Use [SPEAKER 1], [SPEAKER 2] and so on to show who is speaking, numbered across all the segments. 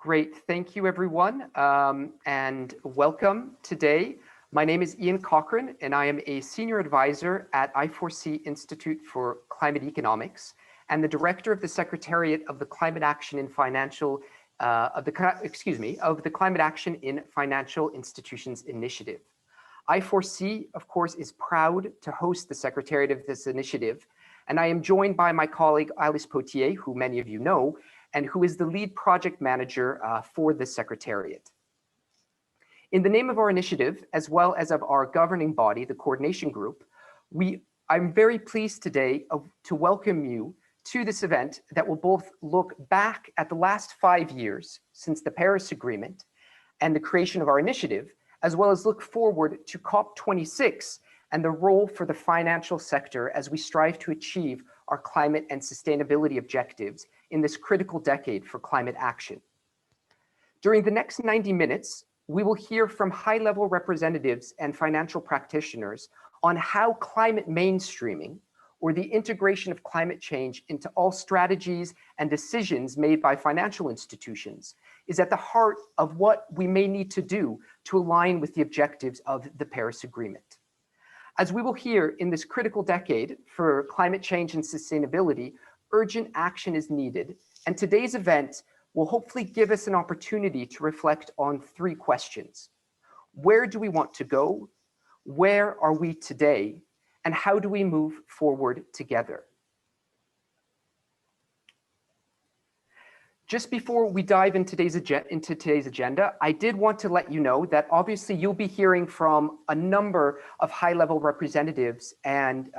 [SPEAKER 1] Great, thank you everyone, and welcome today. My name is Ian Cochran, and I am a senior advisor at I4C Institute for Climate Economics and the director of the Secretariat of the Climate Action in Financial, of the Climate Action in Financial Institutions Initiative. I4C, of course, is proud to host the Secretariat of this initiative, and I am joined by my colleague Alice Potier, who many of you know, and who is the lead project manager for this Secretariat. In the name of our initiative, as well as of our governing body, the Coordination Group, I'm very pleased today to welcome you to this event that will both look back at the last 5 years since the Paris Agreement and the creation of our initiative, as well as look forward to COP26 and the role for the financial sector as we strive to achieve our climate and sustainability objectives in this critical decade for climate action. During the next 90 minutes, we will hear from high-level representatives and financial practitioners on how climate mainstreaming, or the integration of climate change into all strategies and decisions made by financial institutions, is at the heart of what we may need to do to align with the objectives of the Paris Agreement. As we will hear, in this critical decade for climate change and sustainability, urgent action is needed, and today's event will hopefully give us an opportunity to reflect on 3 questions. Where do we want to go? Where are we today? And how do we move forward together? Just before we dive into today's agenda, I did want to let you know that obviously you'll be hearing from a number of high-level representatives and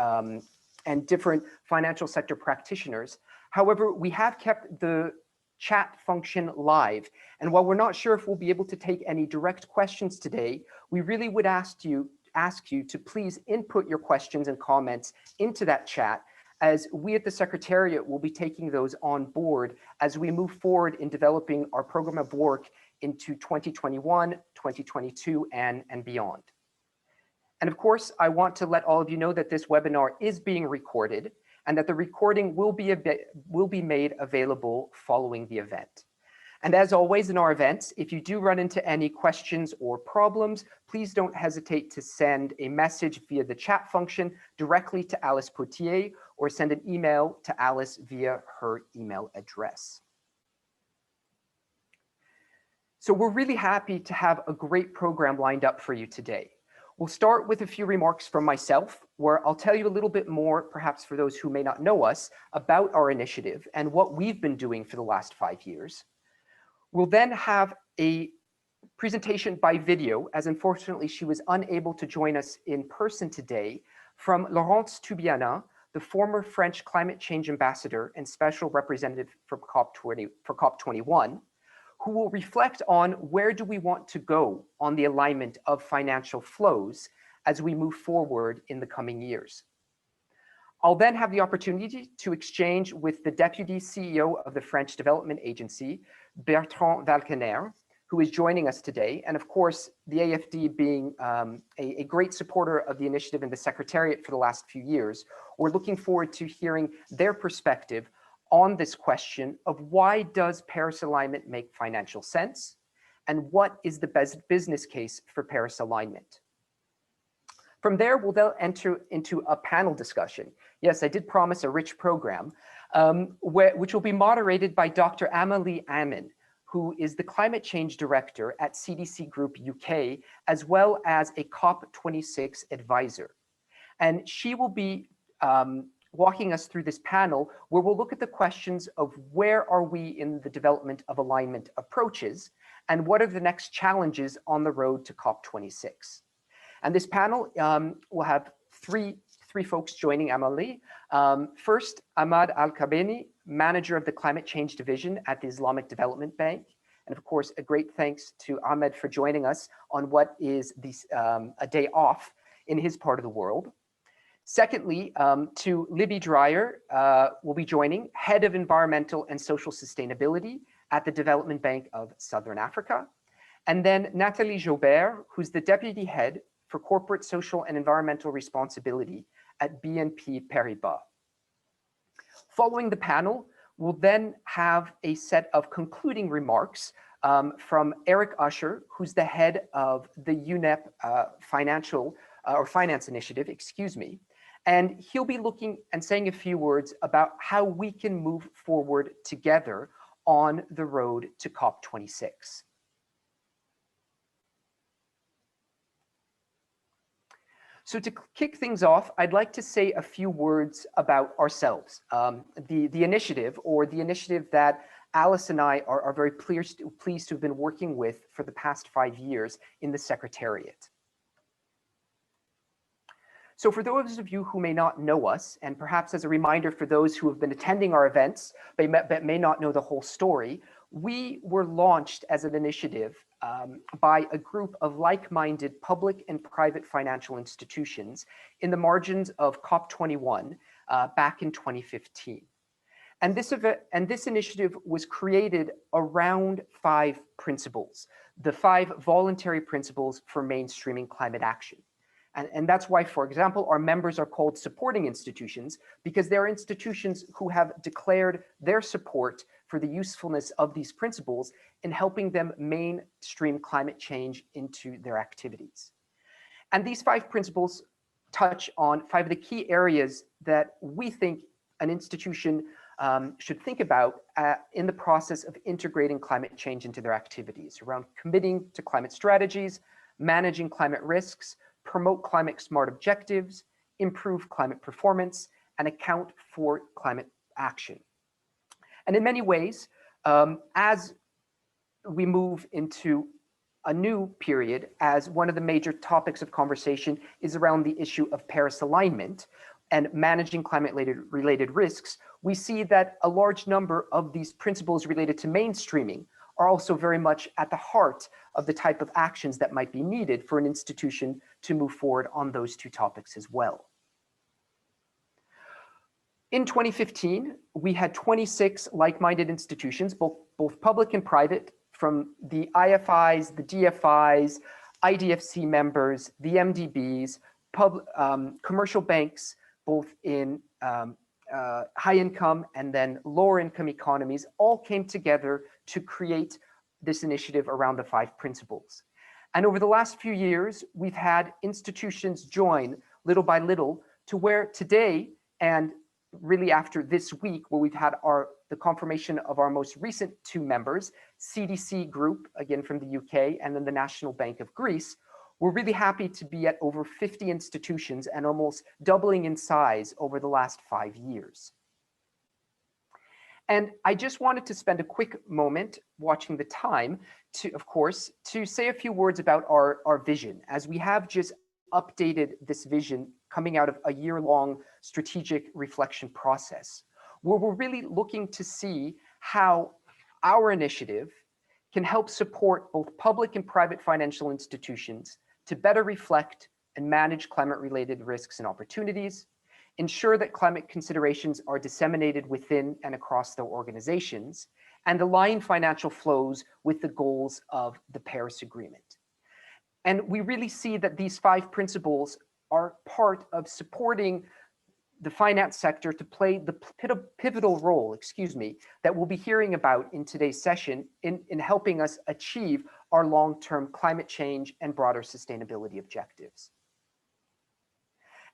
[SPEAKER 1] different financial sector practitioners. However, we have kept the chat function live. And while we're not sure if we'll be able to take any direct questions today, we really would ask you to please input your questions and comments into that chat, as we at the Secretariat will be taking those on board as we move forward in developing our program of work into 2021, 2022, and beyond. And of course, I want to let all of you know that this webinar is being recorded and that the recording will be made available following the event. And as always in our events, if you do run into any questions or problems, please don't hesitate to send a message via the chat function directly to Alice Potier, or send an email to Alice via her email address. So we're really happy to have a great program lined up for you today. We'll start with a few remarks from myself, where I'll tell you a little bit more, perhaps for those who may not know us, about our initiative and what we've been doing for the last 5 years. We'll then have a presentation by video, as unfortunately she was unable to join us in person today, from Laurence Toubiana, the former French climate change ambassador and special representative for COP21, who will reflect on where do we want to go on the alignment of financial flows as we move forward in the coming years. I'll then have the opportunity to exchange with the Deputy CEO of the French Development Agency, Bertrand Valkener, who is joining us today. And of course, the AFD being a great supporter of the initiative and the Secretariat for the last few years, we're looking forward to hearing their perspective on this question of why does Paris alignment make financial sense? And what is the best business case for Paris alignment? From there, we'll then enter into a panel discussion. Yes, I did promise a rich program, which will be moderated by Dr. Amélie Amin, who is the Climate Change Director at CDC Group UK, as well as a COP26 advisor. And she will be walking us through this panel, where we'll look at the questions of where are we in the development of alignment approaches, and what are the next challenges on the road to COP26. And this panel will have three folks joining Amélie. First, Ahmad Al-Kabeni, Manager of the Climate Change Division at the Islamic Development Bank. And of course, a great thanks to Ahmed for joining us on what is a day off in his part of the world. Secondly, to Libby Dreyer will be joining, Head of Environmental and Social Sustainability at the Development Bank of Southern Africa. And then Nathalie Jaubert, who's the Deputy Head for Corporate Social and Environmental Responsibility at BNP Paribas. Following the panel, we'll then have a set of concluding remarks from Eric Usher, who's the head of the UNEP Finance Initiative, excuse me. And he'll be looking and saying a few words about how we can move forward together on the road to COP26. So to kick things off, I'd like to say a few words about ourselves. The initiative, or the initiative that Alice and I are very pleased to have been working with for the past 5 years in the Secretariat. So for those of you who may not know us, and perhaps as a reminder for those who have been attending our events but may not know the whole story, we were launched as an initiative by a group of like-minded public and private financial institutions in the margins of COP21 back in 2015. And this initiative was created around 5 principles, the 5 voluntary principles for mainstreaming climate action. And that's why, for example, our members are called supporting institutions, because they're institutions who have declared their support for the usefulness of these principles in helping them mainstream climate change into their activities. And these 5 principles touch on 5 of the key areas that we think an institution should think about in the process of integrating climate change into their activities, around committing to climate strategies, managing climate risks, promote climate smart objectives, improve climate performance, and account for climate action. And in many ways, as we move into a new period, as one of the major topics of conversation is around the issue of Paris alignment and managing climate-related risks, we see that a large number of these principles related to mainstreaming are also very much at the heart of the type of actions that might be needed for an institution to move forward on those 2 topics as well. In 2015, we had 26 like-minded institutions, both public and private, from the IFIs, the DFIs, IDFC members, the MDBs, commercial banks, both in high income and then lower income economies, all came together to create this initiative around the 5 principles. And over the last few years, we've had institutions join little by little to where today, and really after this week, where we've had the confirmation of our most recent 2 members, CDC Group, again from the UK, and then the National Bank of Greece, we're really happy to be at over 50 institutions and almost doubling in size over the last 5 years. And I just wanted to spend a quick moment watching the time to say a few words about our vision, as we have just updated this vision coming out of a year-long strategic reflection process, where we're really looking to see how our initiative can help support both public and private financial institutions to better reflect and manage climate-related risks and opportunities, ensure that climate considerations are disseminated within and across their organizations, and align financial flows with the goals of the Paris Agreement. And we really see that these 5 principles are part of supporting the finance sector to play the pivotal role, that we'll be hearing about in today's session in helping us achieve our long-term climate change and broader sustainability objectives.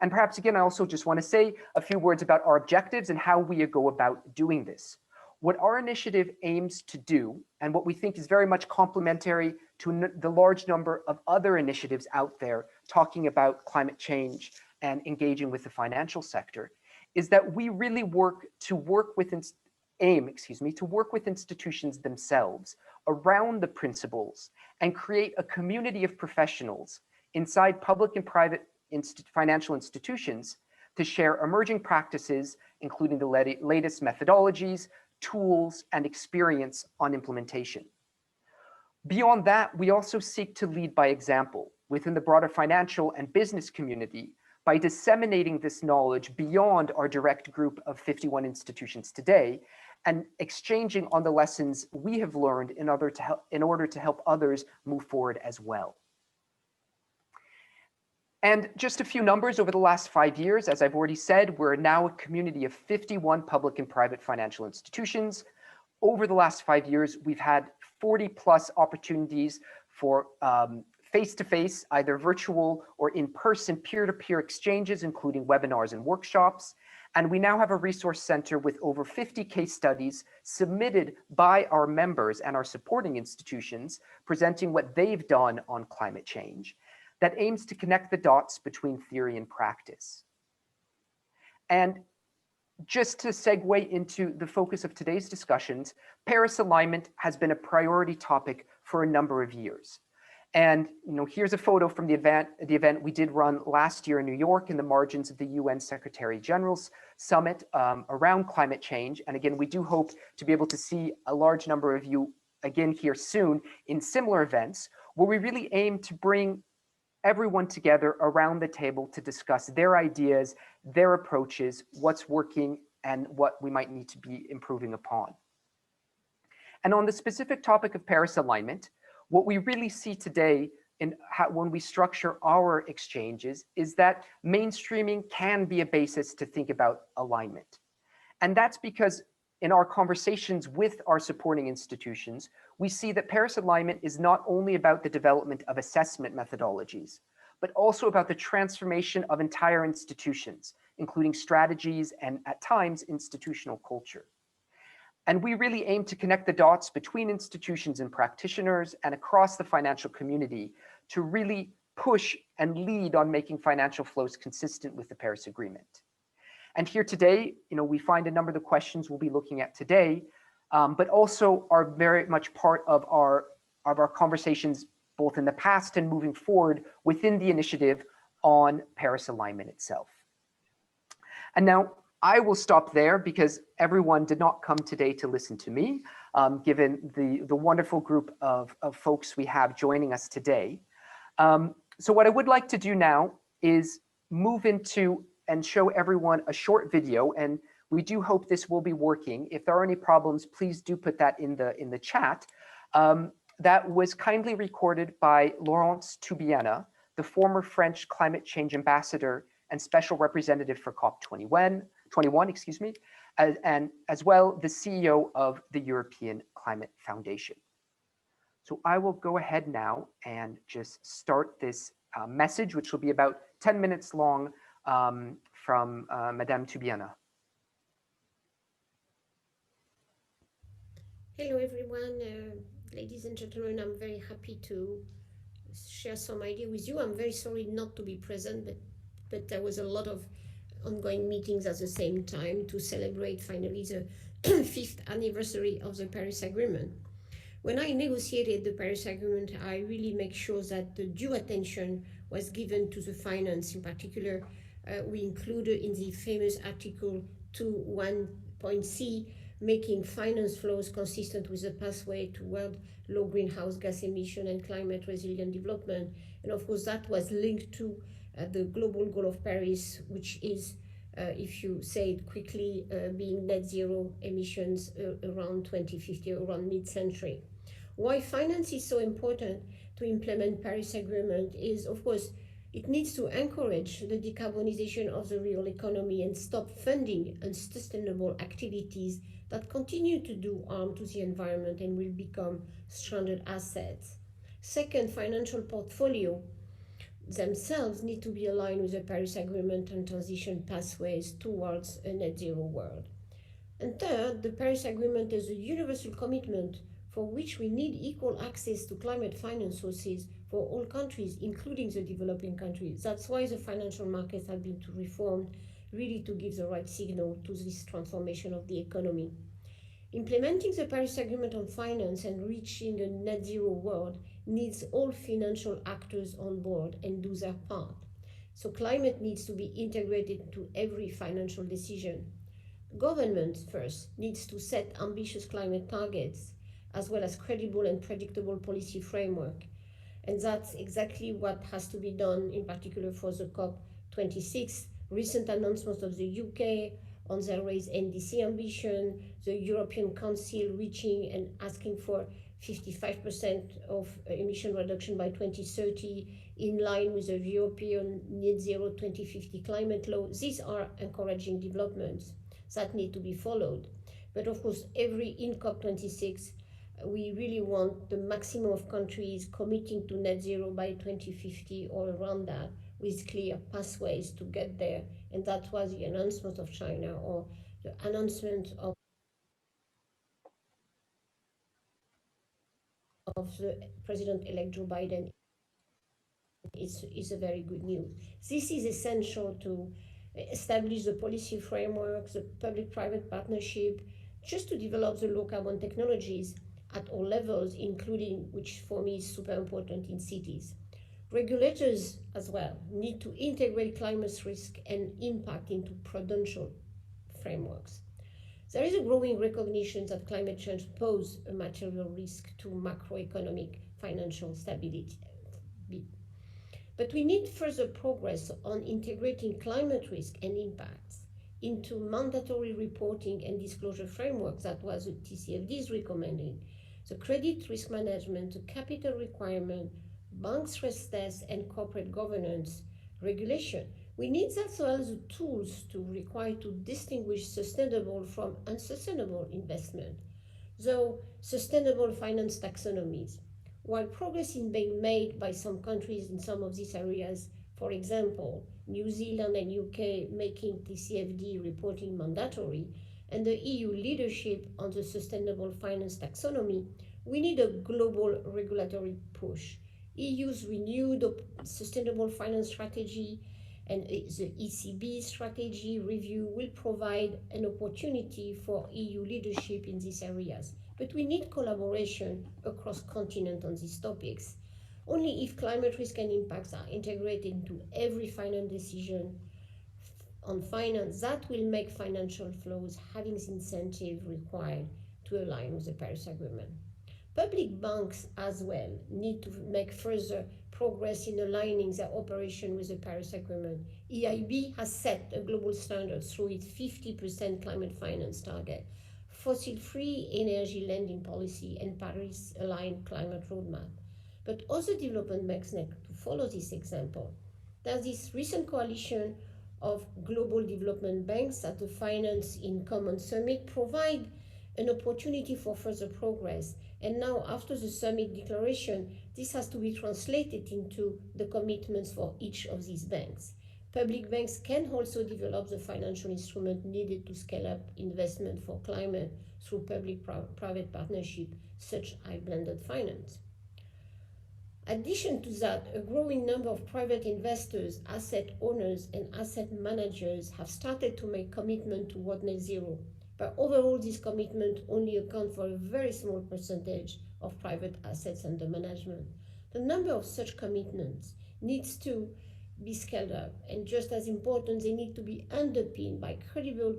[SPEAKER 1] And perhaps again, I also just want to say a few words about our objectives and how we go about doing this. What our initiative aims to do, and what we think is very much complementary to the large number of other initiatives out there talking about climate change and engaging with the financial sector, is that we really aim to work with institutions themselves around the principles and create a community of professionals inside public and private financial institutions to share emerging practices, including the latest methodologies, tools, and experience on implementation. Beyond that, we also seek to lead by example within the broader financial and business community by disseminating this knowledge beyond our direct group of 51 institutions today and exchanging on the lessons we have learned in order to help others move forward as well. And just a few numbers over the last 5 years, as I've already said, we're now a community of 51 public and private financial institutions. Over the last 5 years, we've had 40 plus opportunities for face-to-face, either virtual or in-person peer-to-peer exchanges, including webinars and workshops. And we now have a resource center with over 50 case studies submitted by our members and our supporting institutions, presenting what they've done on climate change, that aims to connect the dots between theory and practice. And just to segue into the focus of today's discussions, Paris alignment has been a priority topic for a number of years. And here's a photo from the event we did run last year in New York in the margins of the UN Secretary General's Summit around climate change. And again, we do hope to be able to see a large number of you again here soon in similar events, where we really aim to bring everyone together around the table to discuss their ideas, their approaches, what's working, and what we might need to be improving upon. And on the specific topic of Paris alignment, what we really see today when we structure our exchanges is that mainstreaming can be a basis to think about alignment. And that's because in our conversations with our supporting institutions, we see that Paris alignment is not only about the development of assessment methodologies, but also about the transformation of entire institutions, including strategies and at times institutional culture. And we really aim to connect the dots between institutions and practitioners and across the financial community to really push and lead on making financial flows consistent with the Paris Agreement. And here today, we find a number of the questions we'll be looking at today, but also are very much part of our conversations, both in the past and moving forward within the initiative on Paris alignment itself. And now, I will stop there because everyone did not come today to listen to me, given the wonderful group of folks we have joining us today. So what I would like to do now is move into and show everyone a short video, and we do hope this will be working. If there are any problems, please do put that in the chat. That was kindly recorded by Laurence Toubiana, the former French climate change ambassador and special representative for COP21, and as well the CEO of the European Climate Foundation. So I will go ahead now and just start this message, which will be about 10 minutes long from Madame Toubiana.
[SPEAKER 2] Hello everyone, ladies and gentlemen, I'm very happy to share some idea with you. I'm very sorry not to be present, but there was a lot of ongoing meetings at the same time to celebrate finally the 5th anniversary of the Paris Agreement. When I negotiated the Paris Agreement, I really make sure that the due attention was given to the finance. In particular, we included in the famous Article 2.1.c making finance flows consistent with the pathway toward low greenhouse gas emission and climate resilient development. And of course, that was linked to the global goal of Paris, which is, if you say it quickly, being net zero emissions around 2050, around mid-century. Why finance is so important to implement Paris Agreement is, of course, it needs to encourage the decarbonization of the real economy and stop funding unsustainable activities that continue to do harm to the environment and will become stranded assets. Second, financial portfolio themselves need to be aligned with the Paris Agreement and transition pathways towards a net zero world. And third, the Paris Agreement is a universal commitment for which we need equal access to climate finance sources for all countries, including the developing countries. That's why the financial markets have been reformed, really to give the right signal to this transformation of the economy. Implementing the Paris Agreement on finance and reaching a net zero world needs all financial actors on board and do their part. So climate needs to be integrated into every financial decision. Government first needs to set ambitious climate targets as well as credible and predictable policy framework. And that's exactly what has to be done, in particular for the COP26. Recent announcements of the UK on their raised NDC ambition, the European Council reaching and asking for 55% of emission reduction by 2030 in line with the European Net Zero 2050 climate law. These are encouraging developments that need to be followed. But of course, in COP26, We really want the maximum of countries committing to net zero by 2050 or around that, with clear pathways to get there. And that was the announcement of China, or the announcement of the President-elect Joe Biden is a very good news. This is essential to establish the policy framework, the public-private partnership, just to develop the low-carbon technologies at all levels, including, which for me is super important, in cities. Regulators as well need to integrate climate risk and impact into prudential frameworks. There is a growing recognition that climate change poses a material risk to macroeconomic financial stability. But we need further progress on integrating climate risk and impacts into mandatory reporting and disclosure frameworks. That was what TCFD is recommending. The credit risk management, the capital requirement, bank stress tests, and corporate governance regulation. We need as well the tools to require to distinguish sustainable from unsustainable investment. Though sustainable finance taxonomies, while progress is being made by some countries in some of these areas, for example, New Zealand and UK making TCFD reporting mandatory, and the EU leadership on the sustainable finance taxonomy, we need a global regulatory push. EU's renewed sustainable finance strategy and the ECB strategy review will provide an opportunity for EU leadership in these areas. But we need collaboration across continents on these topics. Only if climate risk and impacts are integrated into every finance decision on finance, that will make financial flows having the incentive required to align with the Paris Agreement. Public banks as well need to make further progress in aligning their operation with the Paris Agreement. EIB has set a global standard through its 50% climate finance target, fossil-free energy lending policy, and Paris-aligned climate roadmap. But other development banks need to follow this example. There's this recent coalition of global development banks at the Finance in Common Summit provide an opportunity for further progress. And now, after the summit declaration, this has to be translated into the commitments for each of these banks. Public banks can also develop the financial instrument needed to scale up investment for climate through public-private partnership, such as blended finance. Addition to that, a growing number of private investors, asset owners, and asset managers have started to make commitment toward net zero. But overall, this commitment only account for a very small percentage of private assets under management. The number of such commitments needs to be scaled up, and just as important, they need to be underpinned by credible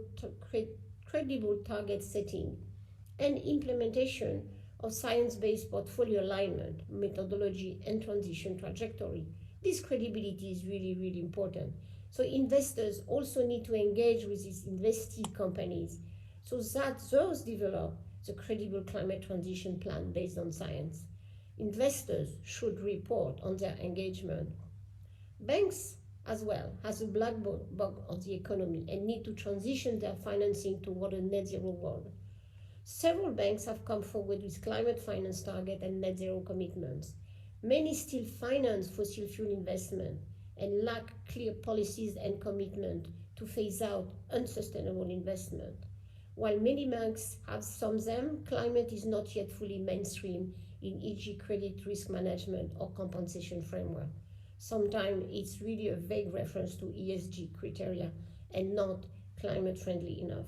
[SPEAKER 2] target setting and implementation of science-based portfolio alignment, methodology, and transition trajectory. This credibility is really, really important. So investors also need to engage with these investee companies so that those develop the credible climate transition plan based on science. Investors should report on their engagement. Banks as well has a black box of the economy and need to transition their financing toward a net zero world. Several banks have come forward with climate finance target and net zero commitments. Many still finance fossil fuel investment and lack clear policies and commitment to phase out unsustainable investment. While many banks have some of them, climate is not yet fully mainstream in e.g. credit risk management or compensation framework. Sometimes it's really a vague reference to ESG criteria and not climate friendly enough.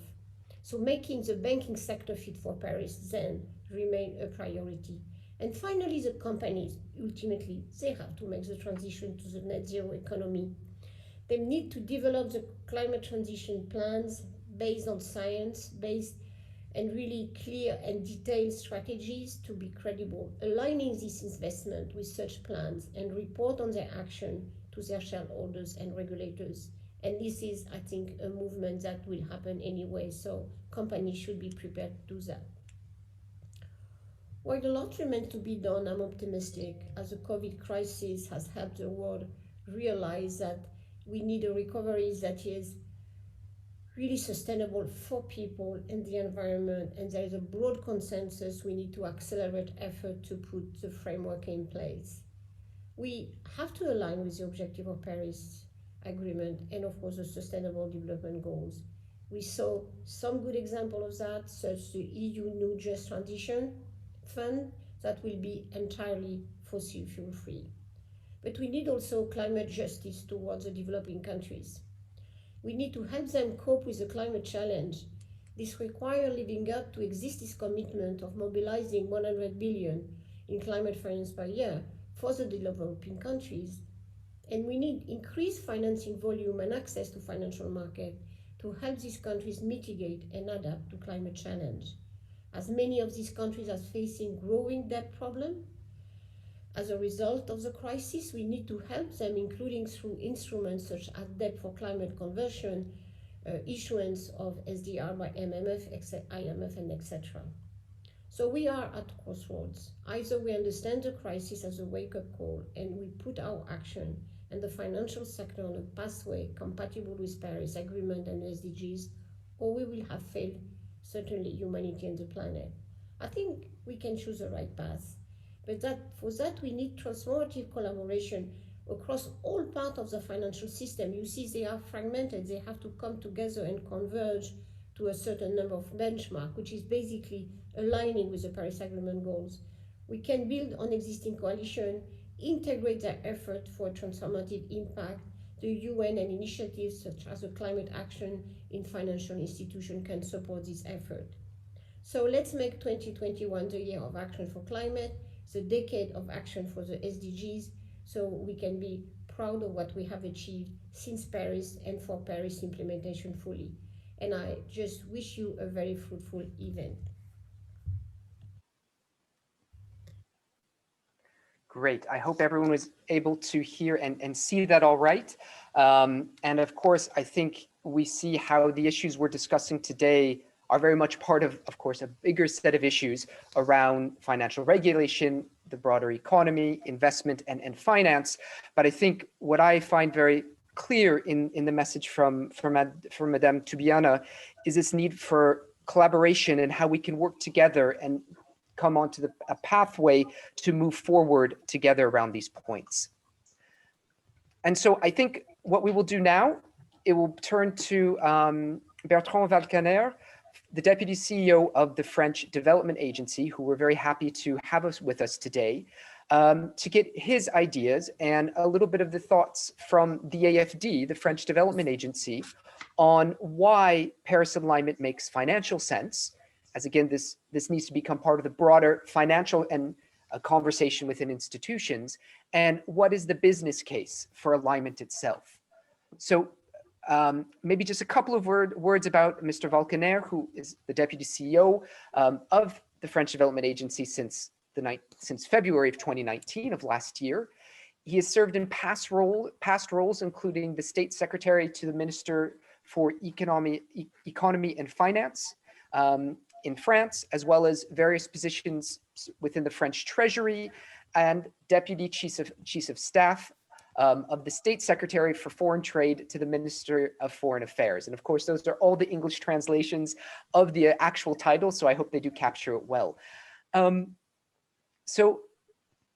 [SPEAKER 2] So making the banking sector fit for Paris then remain a priority. And finally, the companies, ultimately, they have to make the transition to the net zero economy. They need to develop the climate transition plans based on science-based and really clear and detailed strategies to be credible, aligning this investment with such plans and report on their action to their shareholders and regulators. And this is, I think, a movement that will happen anyway, so companies should be prepared to do that. While a lot remains to be done, I'm optimistic as the COVID crisis has helped the world realize that we need a recovery that is really sustainable for people and the environment, and there is a broad consensus we need to accelerate effort to put the framework in place. We have to align with the objective of Paris Agreement and of course the Sustainable Development Goals. We saw some good example of that, such the EU New Just Transition Fund that will be entirely fossil fuel free. But we need also climate justice towards the developing countries. We need to help them cope with the climate challenge. This requires living up to existing commitment of mobilizing 100 billion in climate finance per year for the developing countries. And we need increased financing volume and access to financial market to help these countries mitigate and adapt to climate challenge. As many of these countries are facing growing debt problem, as a result of the crisis, we need to help them, including through instruments such as debt for climate conversion, issuance of SDR by MMF, IMF, and etc. So we are at crossroads. Either we understand the crisis as a wake-up call and we put our action and the financial sector on a pathway compatible with Paris Agreement and SDGs, or we will have failed, certainly humanity and the planet. I think we can choose the right path. But for that we need transformative collaboration across all parts of the financial system. You see, they are fragmented. They have to come together and converge to a certain number of benchmarks, which is basically aligning with the Paris Agreement goals. We can build on existing coalition, integrate their effort for a transformative impact. The UN and initiatives such as the climate action in financial institutions can support this effort. So let's make 2021 the year of action for climate, the decade of action for the SDGs, so we can be proud of what we have achieved since Paris and for Paris implementation fully. And I just wish you a very fruitful event.
[SPEAKER 1] Great. I hope everyone was able to hear and see that all right. And of course, I think we see how the issues we're discussing today are very much part of course, a bigger set of issues around financial regulation, the broader economy, investment, and finance. But I think what I find very clear in the message from Madame Toubiana is this need for collaboration and how we can work together and come onto a pathway to move forward together around these points. And so I think what we will do now, it will turn to Bertrand Valcaner, the Deputy CEO of the French Development Agency, who we're very happy to have with us today, to get his ideas and a little bit of the thoughts from the AFD, the French Development Agency, on why Paris alignment makes financial sense, as again, this needs to become part of the broader financial and conversation within institutions, and what is the business case for alignment itself. So maybe just a couple of words about Mr. Valcaner, who is the Deputy CEO of the French Development Agency since February of 2019 of last year. He has served in past roles, including the State Secretary to the Minister for Economy and Finance, in France, as well as various positions within the French Treasury and Deputy Chief of Staff of the State Secretary for Foreign Trade to the Minister of Foreign Affairs. And of course, those are all the English translations of the actual title, so I hope they do capture it well. So,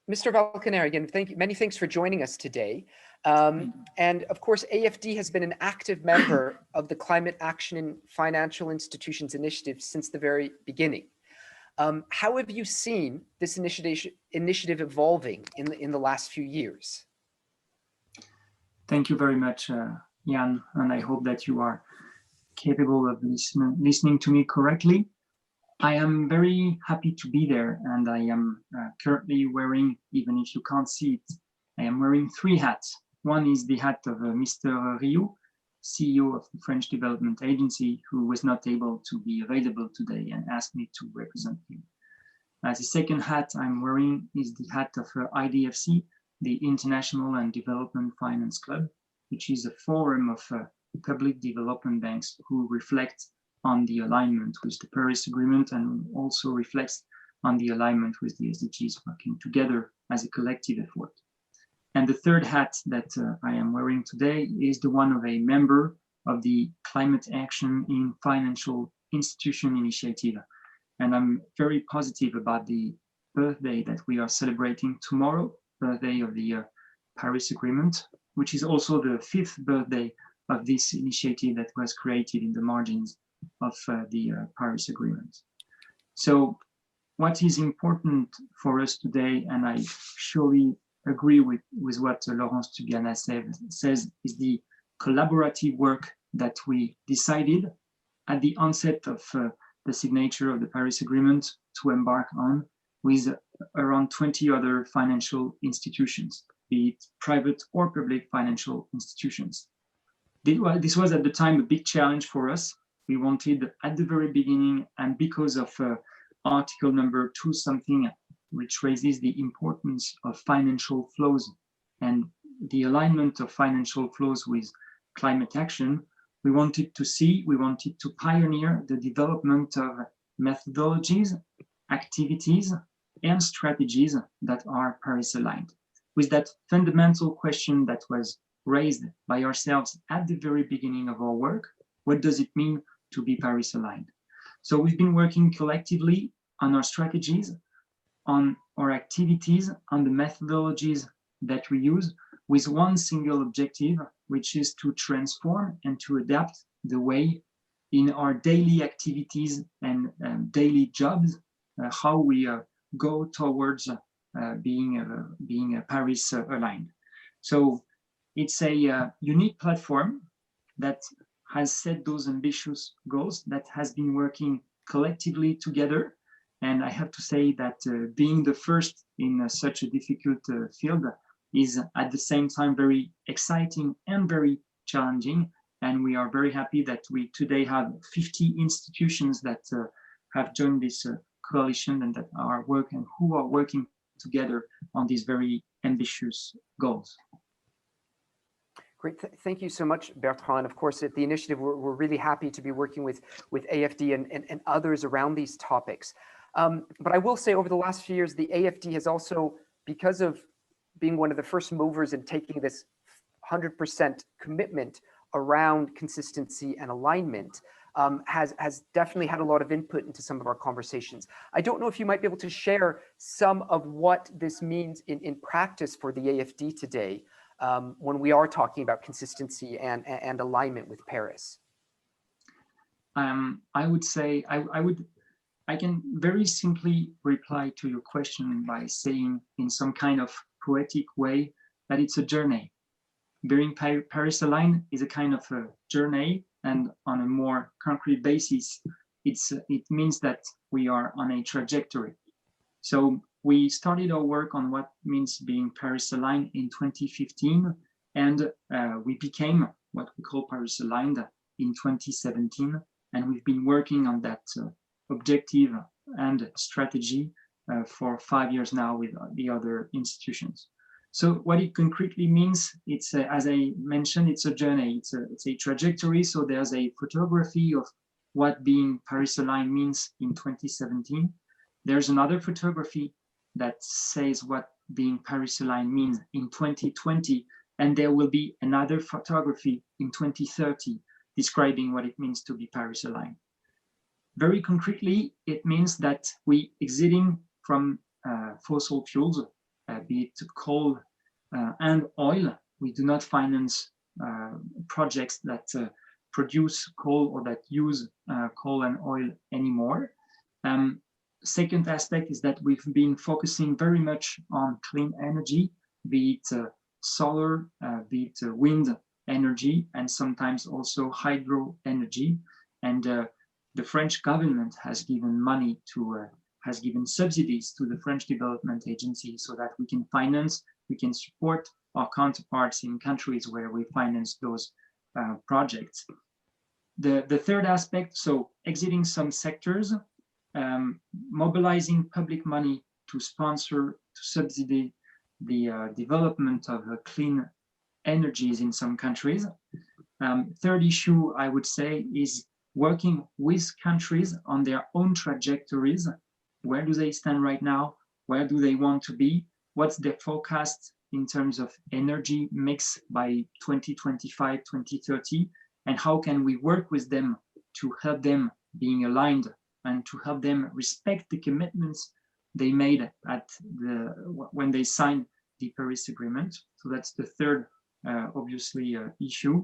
[SPEAKER 1] Mr. Valcaner, again, many thanks for joining us today. And of course, AFD has been an active member of the Climate Action in Financial Institutions Initiative since the very beginning. How have you seen this initiative evolving in the last few years?
[SPEAKER 3] Thank you very much, Jan, and I hope that you are capable of listening to me correctly. I am very happy to be there, and I am currently wearing, even if you can't see it, I am wearing 3 hats. One is the hat of Mr. Rioux, CEO of the French Development Agency, who was not able to be available today and asked me to represent him. The second hat I'm wearing is the hat of IDFC, the International and Development Finance Club, which is a forum of public development banks who reflect on the alignment with the Paris Agreement and also reflects on the alignment with the SDGs, working together as a collective effort. And the third hat that I am wearing today is the one of a member of the Climate Action in Financial Institution initiative. And I'm very positive about the birthday that we are celebrating tomorrow, birthday of the Paris Agreement, which is also the 5th birthday of this initiative that was created in the margins of the Paris Agreement. So what is important for us today, and I surely agree with what Laurence Tubiana says, is the collaborative work that we decided at the onset of the signature of the Paris Agreement to embark on with around 20 other financial institutions, be it private or public financial institutions. This was at the time a big challenge for us. We wanted at the very beginning, and because of article number 2 something, which raises the importance of financial flows and the alignment of financial flows with climate action, we wanted to pioneer the development of methodologies, activities, and strategies that are Paris aligned. With that fundamental question that was raised by ourselves at the very beginning of our work, what does it mean to be Paris aligned? So we've been working collectively on our strategies, on our activities, on the methodologies that we use, with one single objective, which is to transform and to adapt the way in our daily activities and daily jobs, how we go towards being Paris aligned. So it's a unique platform that has set those ambitious goals, that has been working collectively together. And I have to say that being the first in such a difficult field is at the same time very exciting and very challenging. And we are very happy that we today have 50 institutions that have joined this coalition and that are working, who are working together on these very ambitious goals.
[SPEAKER 1] Great, thank you so much, Bertrand. Of course, at the initiative, we're really happy to be working with AFD and others around these topics. But I will say over the last few years, the AFD has also, because of being one of the first movers in taking this 100% commitment around consistency and alignment, has definitely had a lot of input into some of our conversations. I don't know if you might be able to share some of what this means in practice for the AFD today, when we are talking about consistency and alignment with Paris.
[SPEAKER 3] I would say I can very simply reply to your question by saying in some kind of poetic way that it's a journey. Being Paris aligned is a kind of a journey, and on a more concrete basis, it means that we are on a trajectory. So we started our work on what means being Paris aligned in 2015, and we became what we call Paris aligned in 2017, and we've been working on that objective and strategy for 5 years now with the other institutions. So what it concretely means, it's as I mentioned, it's a journey, it's a trajectory. So there's a photography of what being Paris aligned means in 2017. There's another photography that says what being Paris aligned means in 2020, and there will be another photography in 2030 describing what it means to be Paris aligned. Very concretely, it means that we exiting from fossil fuels, be it coal and oil. We do not finance projects that produce coal or that use coal and oil anymore. Second aspect is that we've been focusing very much on clean energy, be it solar, be it wind energy, and sometimes also hydro energy. And the French government has given money to, has given subsidies to the French Development Agency so that we can support our counterparts in countries where we finance those projects. The third aspect, so exiting some sectors, mobilizing public money to sponsor, to subsidy the development of clean energies in some countries. Third issue, I would say, is working with countries on their own trajectories. Where do they stand right now? Where do they want to be? What's their forecast in terms of energy mix by 2025, 2030? and how can we work with them to help them being aligned and to help them respect the commitments they made when they signed the Paris Agreement. So that's the third, obviously, issue.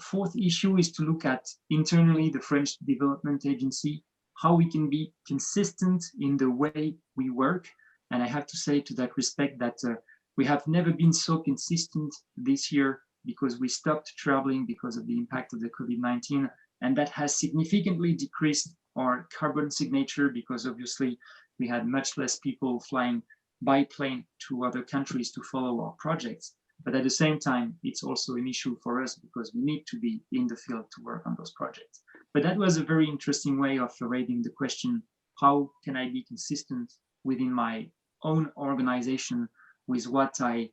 [SPEAKER 3] Fourth issue is to look at internally the French Development Agency, how we can be consistent in the way we work. And I have to say to that respect that we have never been so consistent this year because we stopped traveling because of the impact of the COVID-19. And that has significantly decreased our carbon signature because obviously we had much less people flying by plane to other countries to follow our projects. But at the same time, it's also an issue for us because we need to be in the field to work on those projects. But that was a very interesting way of raising the question, how can I be consistent within my own organization with what I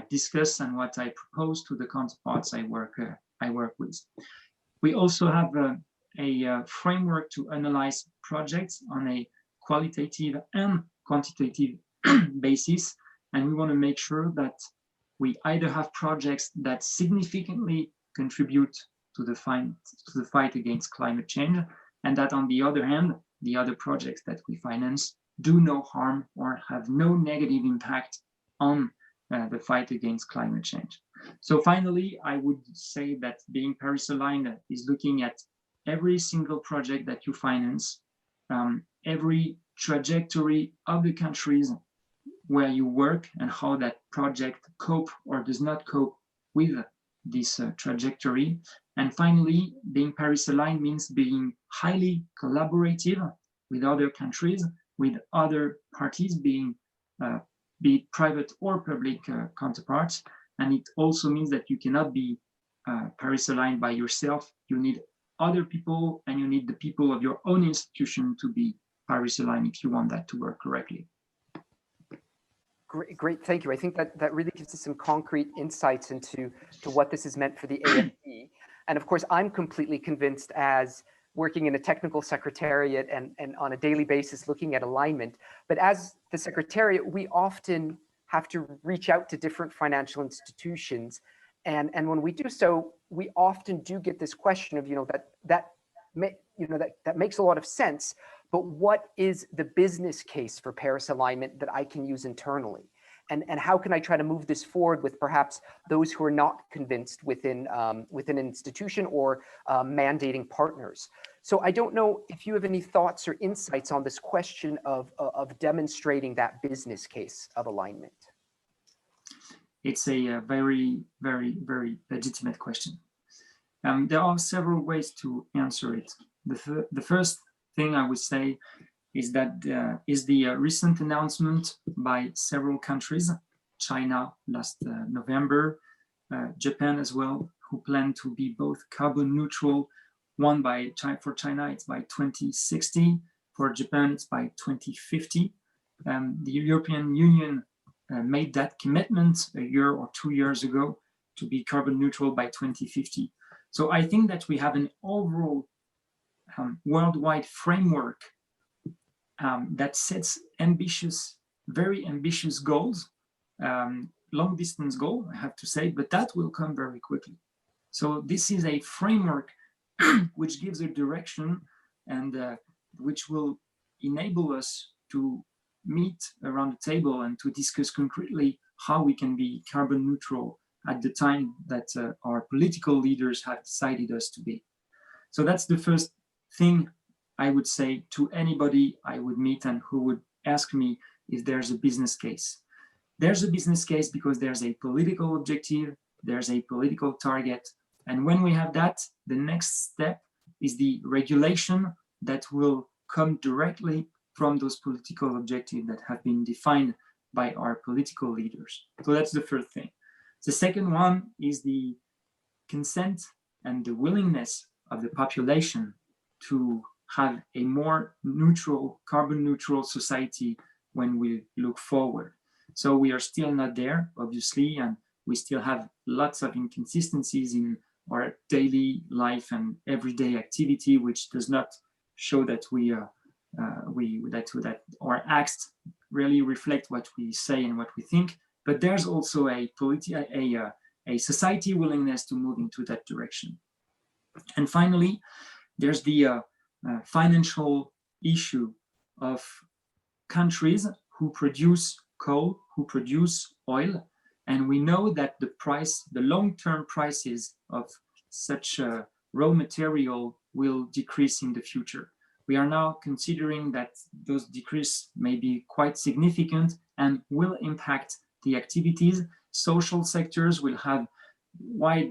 [SPEAKER 3] discuss and what I propose to the counterparts I work with. We also have a framework to analyze projects on a qualitative and quantitative basis, and we want to make sure that we either have projects that significantly contribute to the fight against climate change, and that on the other hand, the other projects that we finance do no harm or have no negative impact on the fight against climate change. So finally, I would say that being Paris aligned is looking at every single project that you finance, every trajectory of the countries where you work and how that project cope or does not cope with this trajectory. And finally, being Paris aligned means being highly collaborative with other countries, with other parties, being be it private or public counterparts. And it also means that you cannot be Paris aligned by yourself. You need other people and you need the people of your own institution to be Paris aligned if you want that to work correctly.
[SPEAKER 1] Great, thank you. I think that really gives us some concrete insights into what this has meant for the AFD. And of course, I'm completely convinced, as working in a technical secretariat and on a daily basis looking at alignment, but as the secretariat, we often have to reach out to different financial institutions. And when we do so, we often do get this question of, that makes a lot of sense, but what is the business case for Paris alignment that I can use internally? And how can I try to move this forward with perhaps those who are not convinced within an institution or mandating partners? So I don't know if you have any thoughts or insights on this question of demonstrating that business case of alignment.
[SPEAKER 3] It's a very, very, very legitimate question. There are several ways to answer it. The first thing I would say is that is the recent announcement by several countries, China last November, Japan as well, who plan to be both carbon neutral. One for China, it's by 2060. For Japan, it's by 2050. The European Union made that commitment a year or 2 years ago to be carbon neutral by 2050. So I think that we have an overall worldwide framework that sets ambitious, very ambitious goals, long distance goal, I have to say, but that will come very quickly. So this is a framework which gives a direction and which will enable us to meet around the table and to discuss concretely how we can be carbon neutral at the time that our political leaders have decided us to be. So that's the first thing I would say to anybody I would meet and who would ask me if there's a business case. There's a business case because there's a political objective, there's a political target. And when we have that, the next step is the regulation that will come directly from those political objectives that have been defined by our political leaders. So that's the first thing. The second one is the consent and the willingness of the population to have a more neutral, carbon neutral society when we look forward. So we are still not there, obviously, and we still have lots of inconsistencies in our daily life and everyday activity, which does not show that that our acts really reflect what we say and what we think. But there's also a society willingness to move into that direction. And finally, there's the financial issue of countries who produce coal, who produce oil, and we know that the long-term prices of such raw material will decrease in the future. We are now considering that those decrease may be quite significant and will impact the activities. Social sectors will have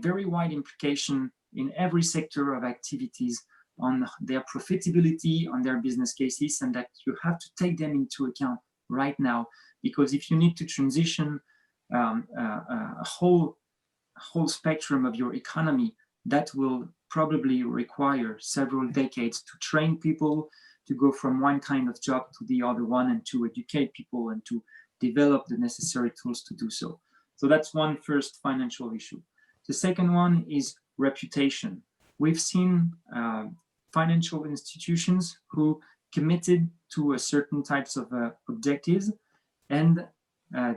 [SPEAKER 3] very wide implication in every sector of activities on their profitability, on their business cases, and that you have to take them into account right now. Because if you need to transition a whole spectrum of your economy, that will probably require several decades to train people, to go from one kind of job to the other one, and to educate people and to develop the necessary tools to do so. So that's one first financial issue. The second one is reputation. We've seen financial institutions who committed to a certain types of objectives, and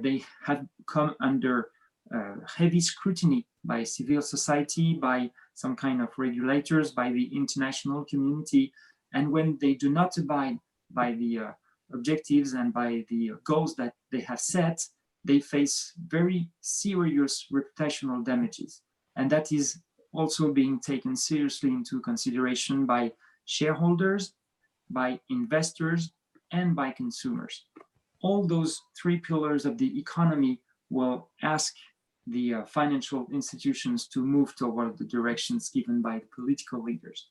[SPEAKER 3] they have come under heavy scrutiny by civil society, by some kind of regulators, by the international community. And when they do not abide by the objectives and by the goals that they have set, they face very serious reputational damages. And that is also being taken seriously into consideration by shareholders, by investors, and by consumers. All those three pillars of the economy will ask the financial institutions to move toward the directions given by the political leaders.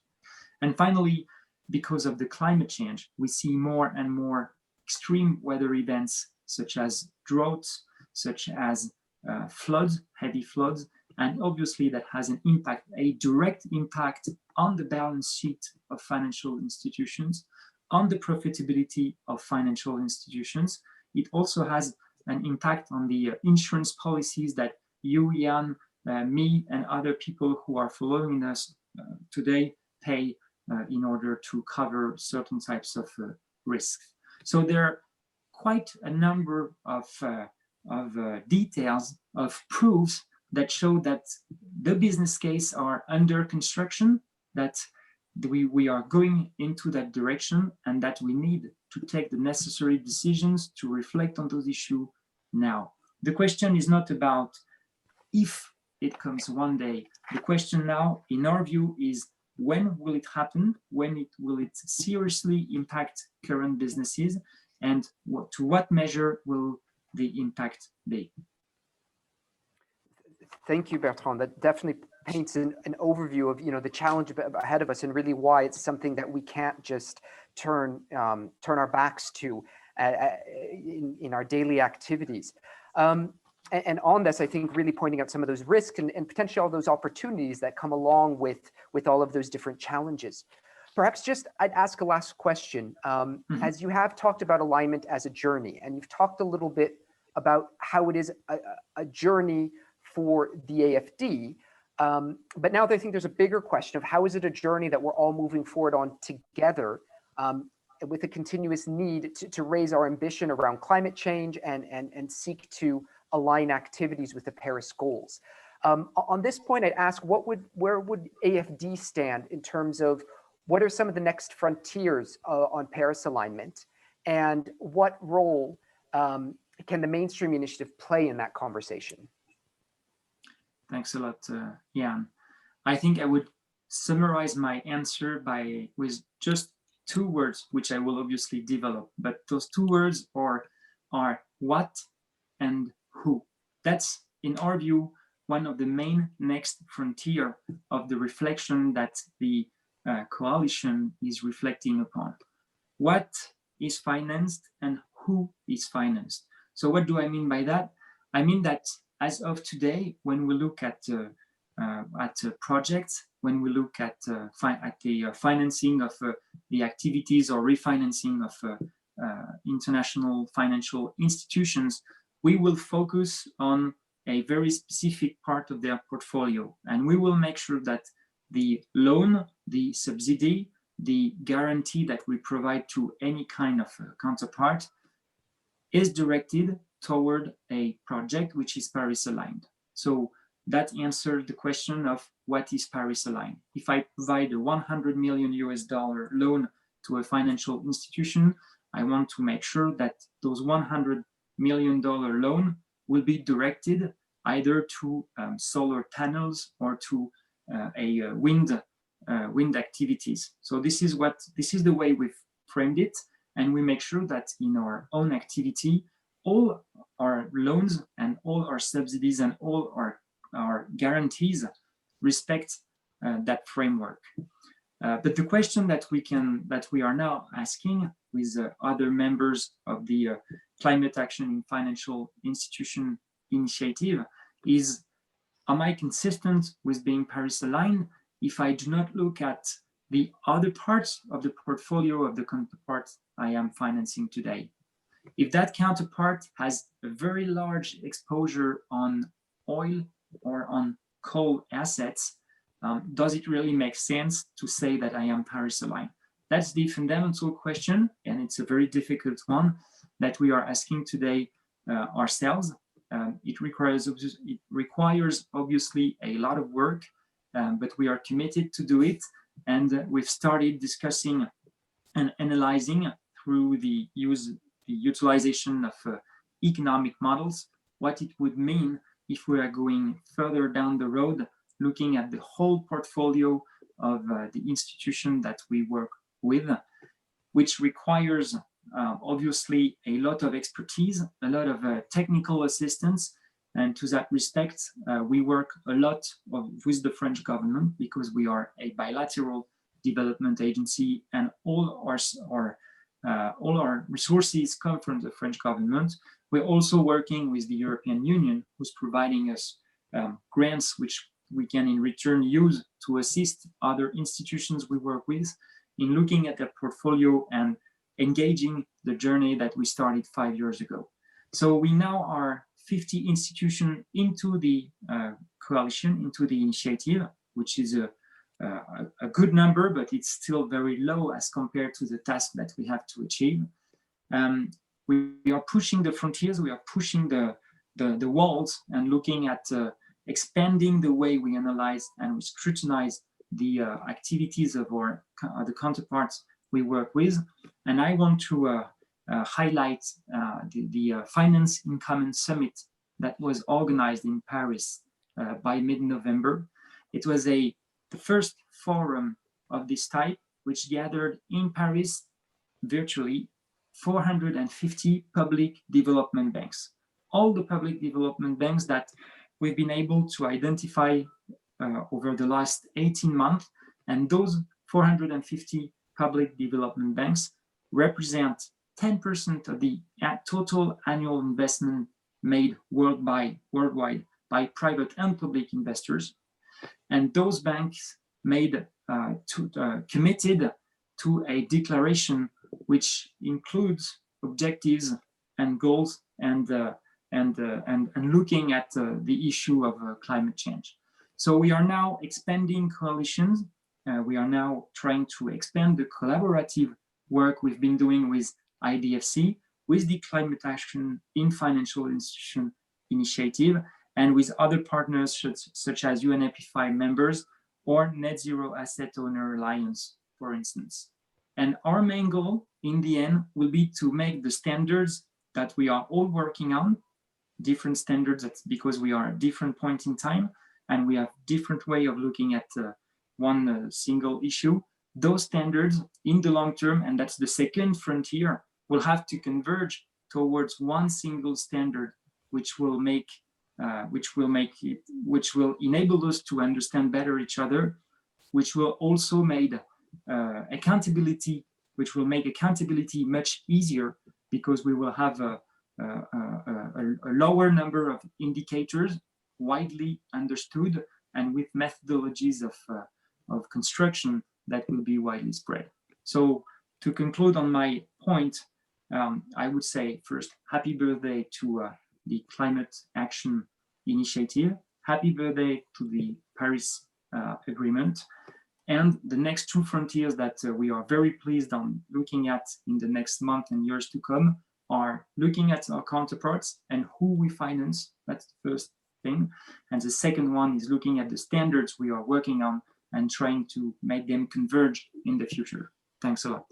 [SPEAKER 3] And finally, because of the climate change, we see more and more extreme weather events such as droughts, such as floods, heavy floods, and obviously that has an impact, a direct impact on the balance sheet of financial institutions, on the profitability of financial institutions. It also has an impact on the insurance policies that you, Jan, me, and other people who are following us today pay in order to cover certain types of risks. So there are quite a number of details, of proofs that show that the business case are under construction, that we are going into that direction, and that we need to take the necessary decisions to reflect on those issues now. The question is not about if it comes one day. The question now, in our view, is when will it happen? When will it seriously impact current businesses? And to what measure will the impact be?
[SPEAKER 1] Thank you, Bertrand. That definitely paints an overview of the challenge ahead of us, and really why it's something that we can't just turn our backs to in our daily activities. And on this, I think really pointing out some of those risks and potentially all those opportunities that come along with all of those different challenges. Perhaps just I'd ask a last question. As you have talked about alignment as a journey, and you've talked a little bit about how it is a journey for the AFD, but now I think there's a bigger question of how is it a journey that we're all moving forward on together, with a continuous need to raise our ambition around climate change and seek to align activities with the Paris goals. On this point, I'd ask, where would AFD stand in terms of what are some of the next frontiers on Paris alignment, and what role can the mainstream initiative play in that conversation?
[SPEAKER 3] Thanks a lot, Jan. I think I would summarize my answer with just two words, which I will obviously develop. But those two words are what and who. That's, in our view, one of the main next frontier of the reflection that the coalition is reflecting upon. What is financed and who is financed? So what do I mean by that? I mean that as of today, when we look at projects, when we look at the financing of the activities or refinancing of international financial institutions, we will focus on a very specific part of their portfolio. And we will make sure that the loan, the subsidy, the guarantee that we provide to any kind of counterpart is directed toward a project which is Paris aligned. So that answered the question of what is Paris aligned. If I provide a 100 million US dollar loan to a financial institution, I want to make sure that those $100 million loan will be directed either to solar panels or to wind activities. So this is the way we've framed it, and we make sure that in our own activity, all our loans and all our subsidies and all our guarantees respect that framework. But the question that we are now asking with other members of the Climate Action in Financial Institution initiative is, am I consistent with being Paris aligned if I do not look at the other parts of the portfolio of the counterpart I am financing today? If that counterpart has a very large exposure on oil or on coal assets, does it really make sense to say that I am Paris aligned? That's the fundamental question, and it's a very difficult one that we are asking today ourselves. It requires obviously a lot of work, but we are committed to do it, and we've started discussing and analyzing through the utilization of economic models what it would mean if we are going further down the road, looking at the whole portfolio of the institution that we work with, which requires obviously a lot of expertise, a lot of technical assistance. And to that respect, we work a lot with the French government because we are a bilateral development agency, and all our resources come from the French government. We're also working with the European Union, who's providing us grants, which we can in return use to assist other institutions we work with in looking at their portfolio and engaging the journey that we started 5 years ago. So we now are 50 institutions into the coalition, into the initiative, which is a good number, but it's still very low as compared to the task that we have to achieve. We are pushing the frontiers, we are pushing the walls and looking at expanding the way we analyze and we scrutinize the activities of the counterparts we work with. And I want to highlight the Finance in Common Summit that was organized in Paris by mid-November. It was the first forum of this type, which gathered in Paris virtually 450 public development banks. All the public development banks that we've been able to identify over the last 18 months. And those 450 public development banks represent 10% of the total annual investment made worldwide by private and public investors. And those banks committed to a declaration which includes objectives and goals and looking at the issue of climate change. So we are now expanding coalitions. We are now trying to expand the collaborative work we've been doing with IDFC, with the Climate Action in Financial Institution initiative, and with other partners such as UNEP5 members or Net Zero Asset Owner Alliance, for instance. And our main goal in the end will be to make the standards that we are all working on, different standards, that's because we are at different point in time and we have different way of looking at one single issue. Those standards in the long term, and that's the second frontier, will have to converge towards one single standard, which will enable us to understand better each other, which will also make accountability much easier, because we will have a lower number of indicators widely understood and with methodologies of construction that will be widely spread. So to conclude on my point, I would say first, happy birthday to the Climate Action Initiative. Happy birthday to the Paris Agreement. And the next two frontiers that we are very pleased on looking at in the next month and years to come are looking at our counterparts and who we finance. That's the first thing. And the second one is looking at the standards we are working on and trying to make them converge in the future. Thanks a lot.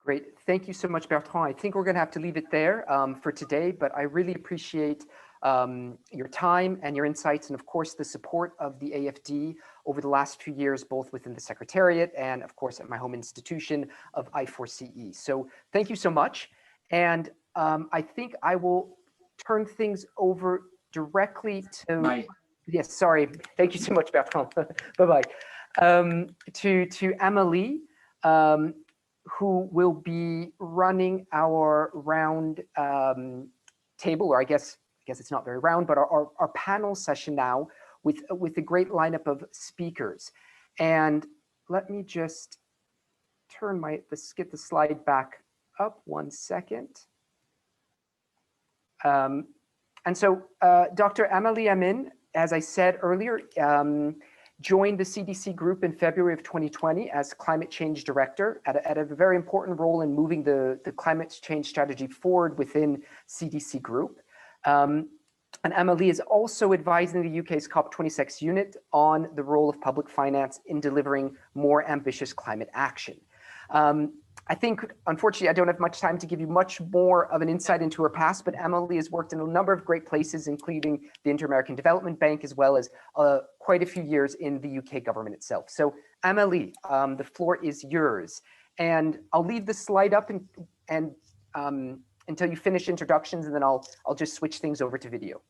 [SPEAKER 1] Great. Thank you so much, Bertrand. I think we're going to have to leave it there for today, but I really appreciate your time and your insights, and of course, the support of the AFD over the last few years, both within the Secretariat and of course at my home institution of I4CE. So thank you so much. And I think I will turn things over directly to,
[SPEAKER 3] Bye.
[SPEAKER 1] Yes, sorry. Thank you so much, Bertrand. Bye-bye. To Amélie, who will be running our round table, or I guess it's not very round, but our panel session now with a great lineup of speakers. And let me just turn get the slide back up 1 second. And so Dr. Amélie Amin, as I said earlier, joined the CDC group in February of 2020 as climate change director at a very important role in moving the climate change strategy forward within CDC group. And Amélie is also advising the UK's COP26 unit on the role of public finance in delivering more ambitious climate action. I think, unfortunately, I don't have much time to give you much more of an insight into her past, but Amélie has worked in a number of great places, including the Inter-American Development Bank, as well as quite a few years in the UK government itself. So Amélie, the floor is yours. And I'll leave the slide up and until you finish introductions, and then I'll just switch things over to video.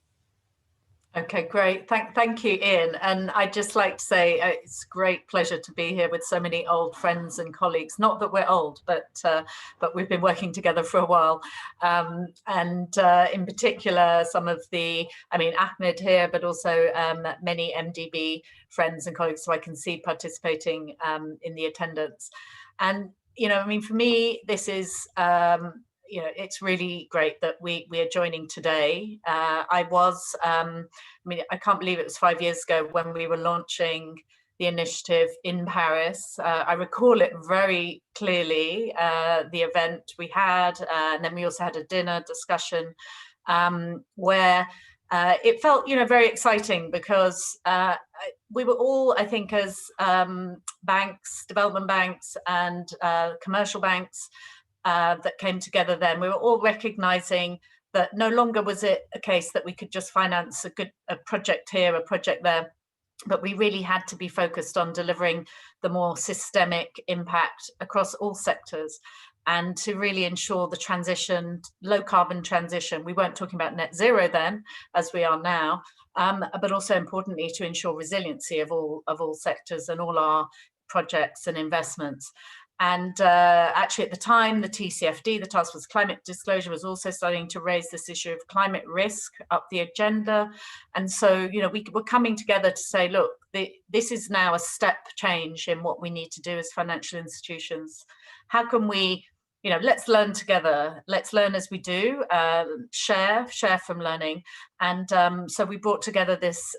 [SPEAKER 4] Okay, great. Thank you, Ian. And I'd just like to say it's a great pleasure to be here with so many old friends and colleagues. Not that we're old, but we've been working together for a while. And in particular, some of Ahmed here, but also many MDB friends and colleagues who I can see participating in the attendance. And, for me, this is, it's really great that we are joining today. I can't believe it was 5 years ago when we were launching the initiative in Paris. I recall it very clearly, the event we had, and then we also had a dinner discussion where it felt, very exciting because we were all, I think, as banks, development banks and commercial banks, that came together then, we were all recognizing that no longer was it a case that we could just finance a project here, a project there, but we really had to be focused on delivering the more systemic impact across all sectors and to really ensure the transition, low carbon transition. We weren't talking about net zero then, as we are now, but also importantly to ensure resiliency of all sectors and all our projects and investments. And actually at the time, the TCFD, the Task Force Climate Disclosure, was also starting to raise this issue of climate risk up the agenda. And so, we were coming together to say, look, this is now a step change in what we need to do as financial institutions. How can we, let's learn together. Let's learn as we do, share from learning. And so we brought together this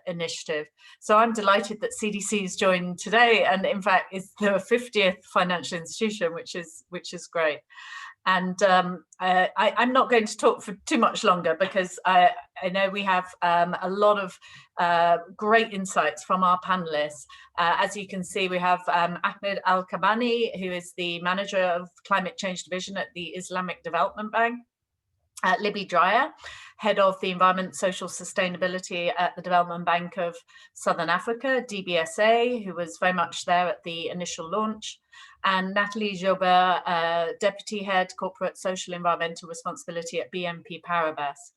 [SPEAKER 4] initiative. So I'm delighted that CDC is joining today, and in fact, it's the 50th financial institution, which is great. And I'm not going to talk for too much longer because I know we have a lot of great insights from our panelists. As you can see, we have Ahmed Al-Kabani, who is the manager of Climate Change Division at the Islamic Development Bank. Libby Dreyer, head of the Environment, Social Sustainability at the Development Bank of Southern Africa, DBSA, who was very much there at the initial launch. And Nathalie Jaubert, Deputy Head, Corporate Social Environmental Responsibility at BNP Paribas.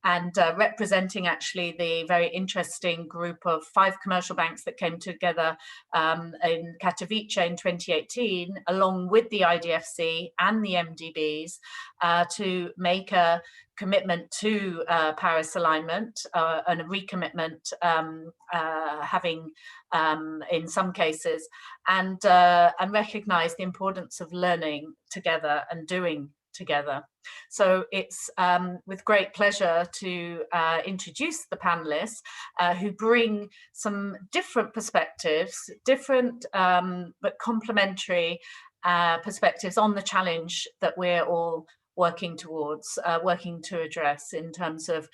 [SPEAKER 4] And representing actually the very interesting group of 5 commercial banks that came together in Katowice in 2018, along with the IDFC and the MDBs, to make a commitment to Paris alignment and a recommitment, having in some cases, and recognize the importance of learning together and doing together. So it's with great pleasure to introduce the panelists who bring some different perspectives, different but complementary perspectives on the challenge that we're all working towards, working to address in terms of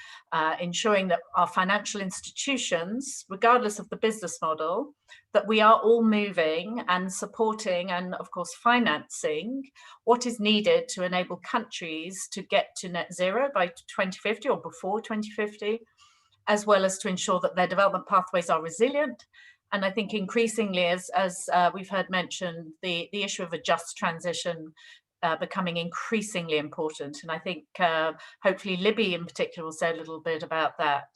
[SPEAKER 4] ensuring that our financial institutions, regardless of the business model, that we are all moving and supporting and of course financing what is needed to enable countries to get to net zero by 2050 or before 2050, as well as to ensure that their development pathways are resilient. And I think increasingly, as we've heard mentioned, the issue of a just transition becoming increasingly important. And I think hopefully Libby in particular will say a little bit about that.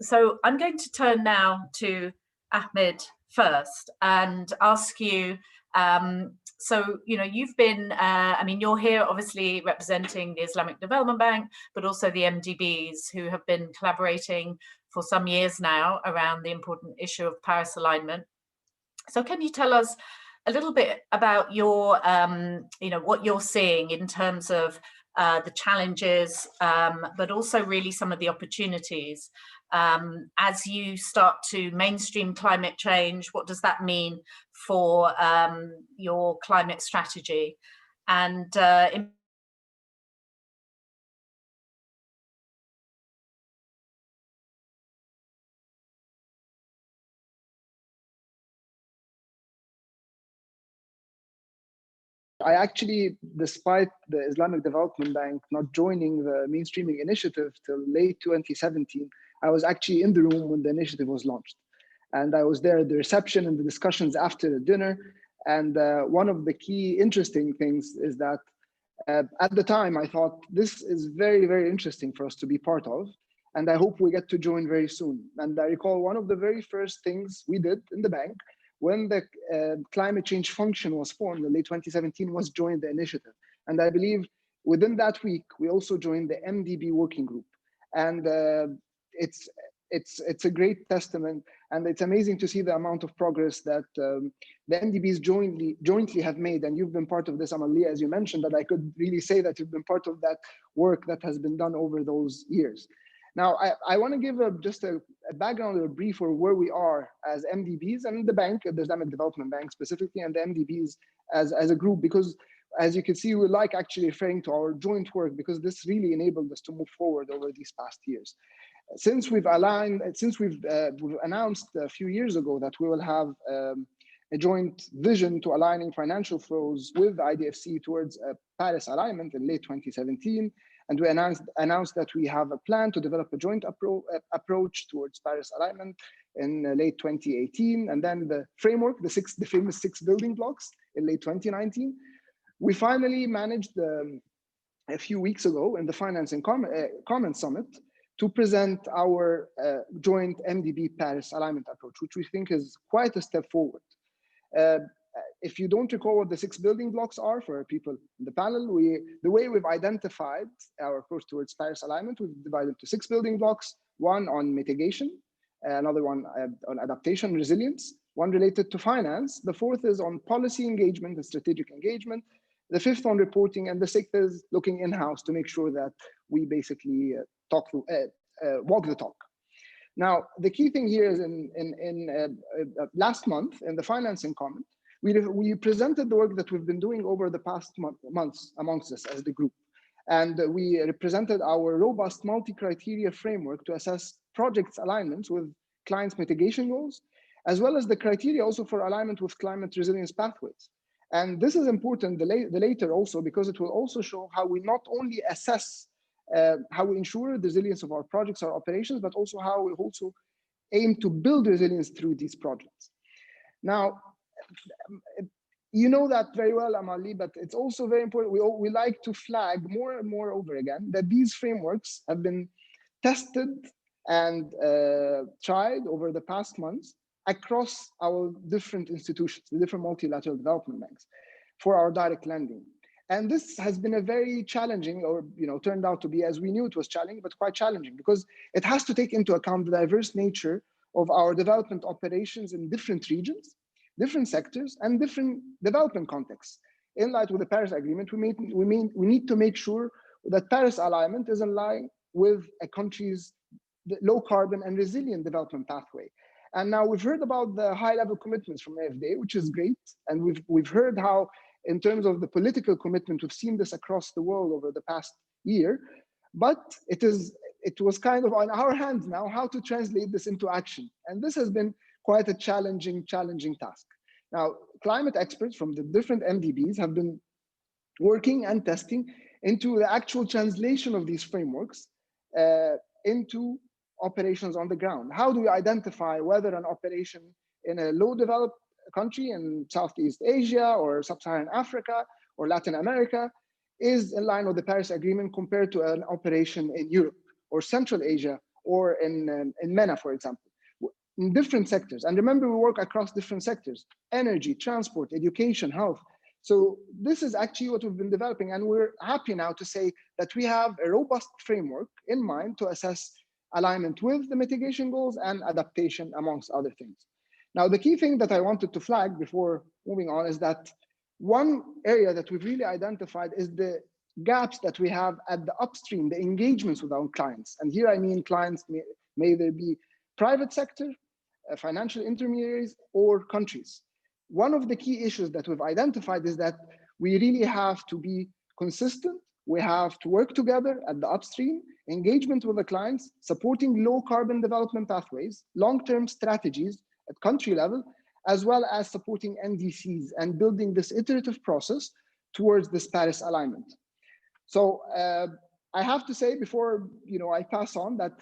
[SPEAKER 4] So I'm going to turn now to Ahmed first and ask you, so, you know, you've been, I mean, you're here obviously representing the Islamic Development Bank, but also the MDBs who have been collaborating for some years now around the important issue of Paris alignment. So can you tell us a little bit about your, you know, what you're seeing in terms of the challenges, but also really some of the opportunities as you start to mainstream climate change? What does that mean for your climate strategy? And
[SPEAKER 5] I actually, despite the Islamic Development Bank not joining the mainstreaming initiative till late 2017, I was actually in the room when the initiative was launched. And I was there at the reception and the discussions after the dinner. And one of the key interesting things is that at the time, I thought this is very, very interesting for us to be part of. And I hope we get to join very soon. And I recall one of the very first things we did in the bank when the climate change function was formed in late 2017 was join the initiative. And I believe within that week, we also joined the MDB working group. And it's a great testament, and it's amazing to see the amount of progress that the MDBs jointly have made. And you've been part of this, Amalie, as you mentioned, that I could really say that you've been part of that work that has been done over those years. Now, I want to give just a background or a brief for where we are as MDBs and the bank, the Islamic Development Bank specifically, and the MDBs as a group, because as you can see, we like actually referring to our joint work because this really enabled us to move forward over these past years. Since we've announced a few years ago that we will have a joint vision to aligning financial flows with IDFC towards Paris alignment in late 2017, and we announced that we have a plan to develop a joint approach towards Paris alignment in late 2018, and then the framework, the famous 6 building blocks in late 2019. We finally managed a few weeks ago in the Finance and Commons Summit to present our joint MDB Paris alignment approach, which we think is quite a step forward. If you don't recall what the 6 building blocks are for people in the panel, the way we've identified our approach towards Paris alignment, we've divided into 6 building blocks: one on mitigation, another one on adaptation, resilience, one related to finance, the fourth is on policy engagement and strategic engagement, the fifth on reporting, and the sixth is looking in-house to make sure that we basically walk the talk. Now, the key thing here is last month in the Finance and Commons, we presented the work that we've been doing over the past months amongst us as the group. And we represented our robust multi-criteria framework to assess projects' alignments with clients' mitigation goals, as well as the criteria also for alignment with climate resilience pathways. And this is important, the later also, because it will also show how we not only assess how we ensure the resilience of our projects, our operations, but also how we also aim to build resilience through these projects. Now, you know that very well, Amalie, but it's also very important. We like to flag more and more over again that these frameworks have been tested and tried over the past months across our different institutions, the different multilateral development banks for our direct lending. And this has been a very challenging, or turned out to be, as we knew it was challenging, but quite challenging, because it has to take into account the diverse nature of our development operations in different regions, different sectors, and different development contexts. In light with the Paris Agreement, we need to make sure that Paris alignment is in line with a country's low carbon and resilient development pathway. And now we've heard about the high level commitments from AFD, which is great. And we've heard how in terms of the political commitment. We've seen this across the world over the past year, but it was kind of on our hands now how to translate this into action. And this has been quite a challenging task. Now, climate experts from the different MDBs have been working and testing into the actual translation of these frameworks into operations on the ground. How do we identify whether an operation in a low developed country in Southeast Asia or Sub-Saharan Africa or Latin America is in line with the Paris Agreement compared to an operation in Europe or Central Asia or in MENA, for example, in different sectors. And remember, we work across different sectors: energy, transport, education, health. So this is actually what we've been developing, and we're happy now to say that we have a robust framework in mind to assess alignment with the mitigation goals and adaptation, amongst other things. Now, the key thing that I wanted to flag before moving on is that one area that we've really identified is the gaps that we have at the upstream, the engagements with our clients. And here I mean clients may they be private sector, financial intermediaries, or countries. One of the key issues that we've identified is that we really have to be consistent. We have to work together at the upstream, engagement with the clients, supporting low carbon development pathways, long-term strategies at country level, as well as supporting NDCs and building this iterative process towards this Paris alignment. So I have to say before I pass on that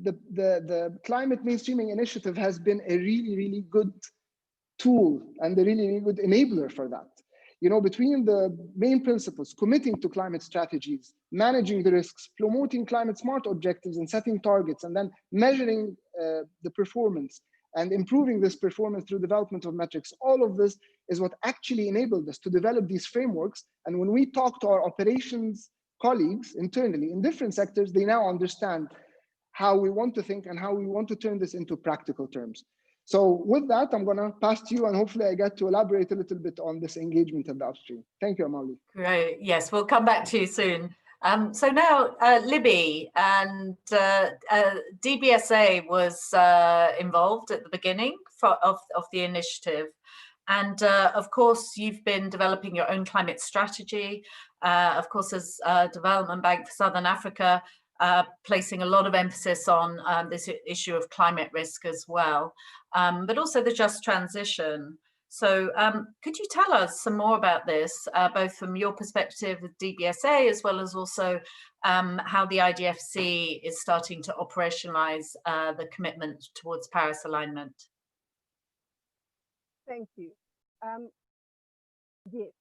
[SPEAKER 5] the climate mainstreaming initiative has been a really good tool and a really good enabler for that. Between the main principles, committing to climate strategies, managing the risks, promoting climate smart objectives and setting targets, and then measuring the performance and improving this performance through development of metrics, all of this is what actually enabled us to develop these frameworks. And when we talk to our operations colleagues internally in different sectors, they now understand how we want to think and how we want to turn this into practical terms. So with that, I'm going to pass to you, and hopefully I get to elaborate a little bit on this engagement at the upstream. Thank you, Amali.
[SPEAKER 4] Great. Yes, we'll come back to you soon. So now, Libby, and DBSA was involved at the beginning of the initiative. And of course, you've been developing your own climate strategy, of course, as Development Bank for Southern Africa, placing a lot of emphasis on this issue of climate risk as well, but also the just transition. So could you tell us some more about this, both from your perspective with DBSA, as well as also how the IDFC is starting to operationalize the commitment towards Paris alignment?
[SPEAKER 6] Thank you. Yes,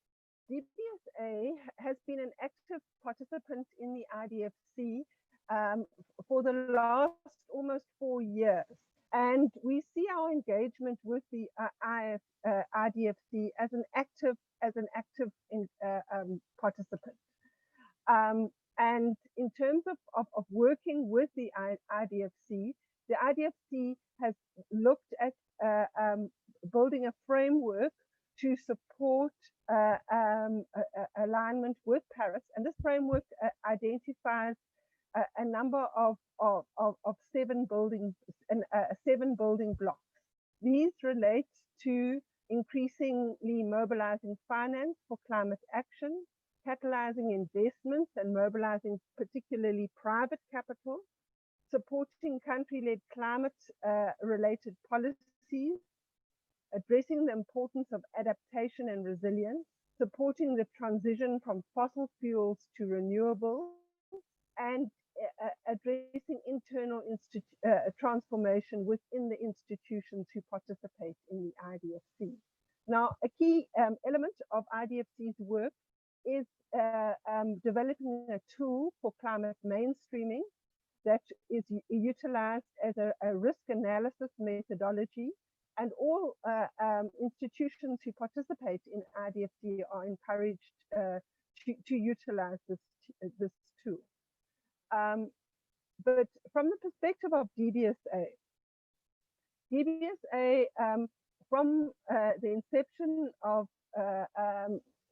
[SPEAKER 6] DBSA has been an active participant in the IDFC for the last almost 4 years. And we see our engagement with the IDFC as an active participant. And in terms of working with the IDFC has looked at building a framework to support alignment with Paris. And this framework identifies a number of 7 building blocks. These relate to increasingly mobilizing finance for climate action, catalyzing investments and mobilizing particularly private capital, supporting country-led climate-related policies, addressing the importance of adaptation and resilience, supporting the transition from fossil fuels to renewables, and addressing internal transformation within the institutions who participate in the IDFC. Now, a key element of IDFC's work is developing a tool for climate mainstreaming that is utilized as a risk analysis methodology, and all institutions who participate in IDFC are encouraged to utilize this tool. But from the perspective of DBSA from the inception of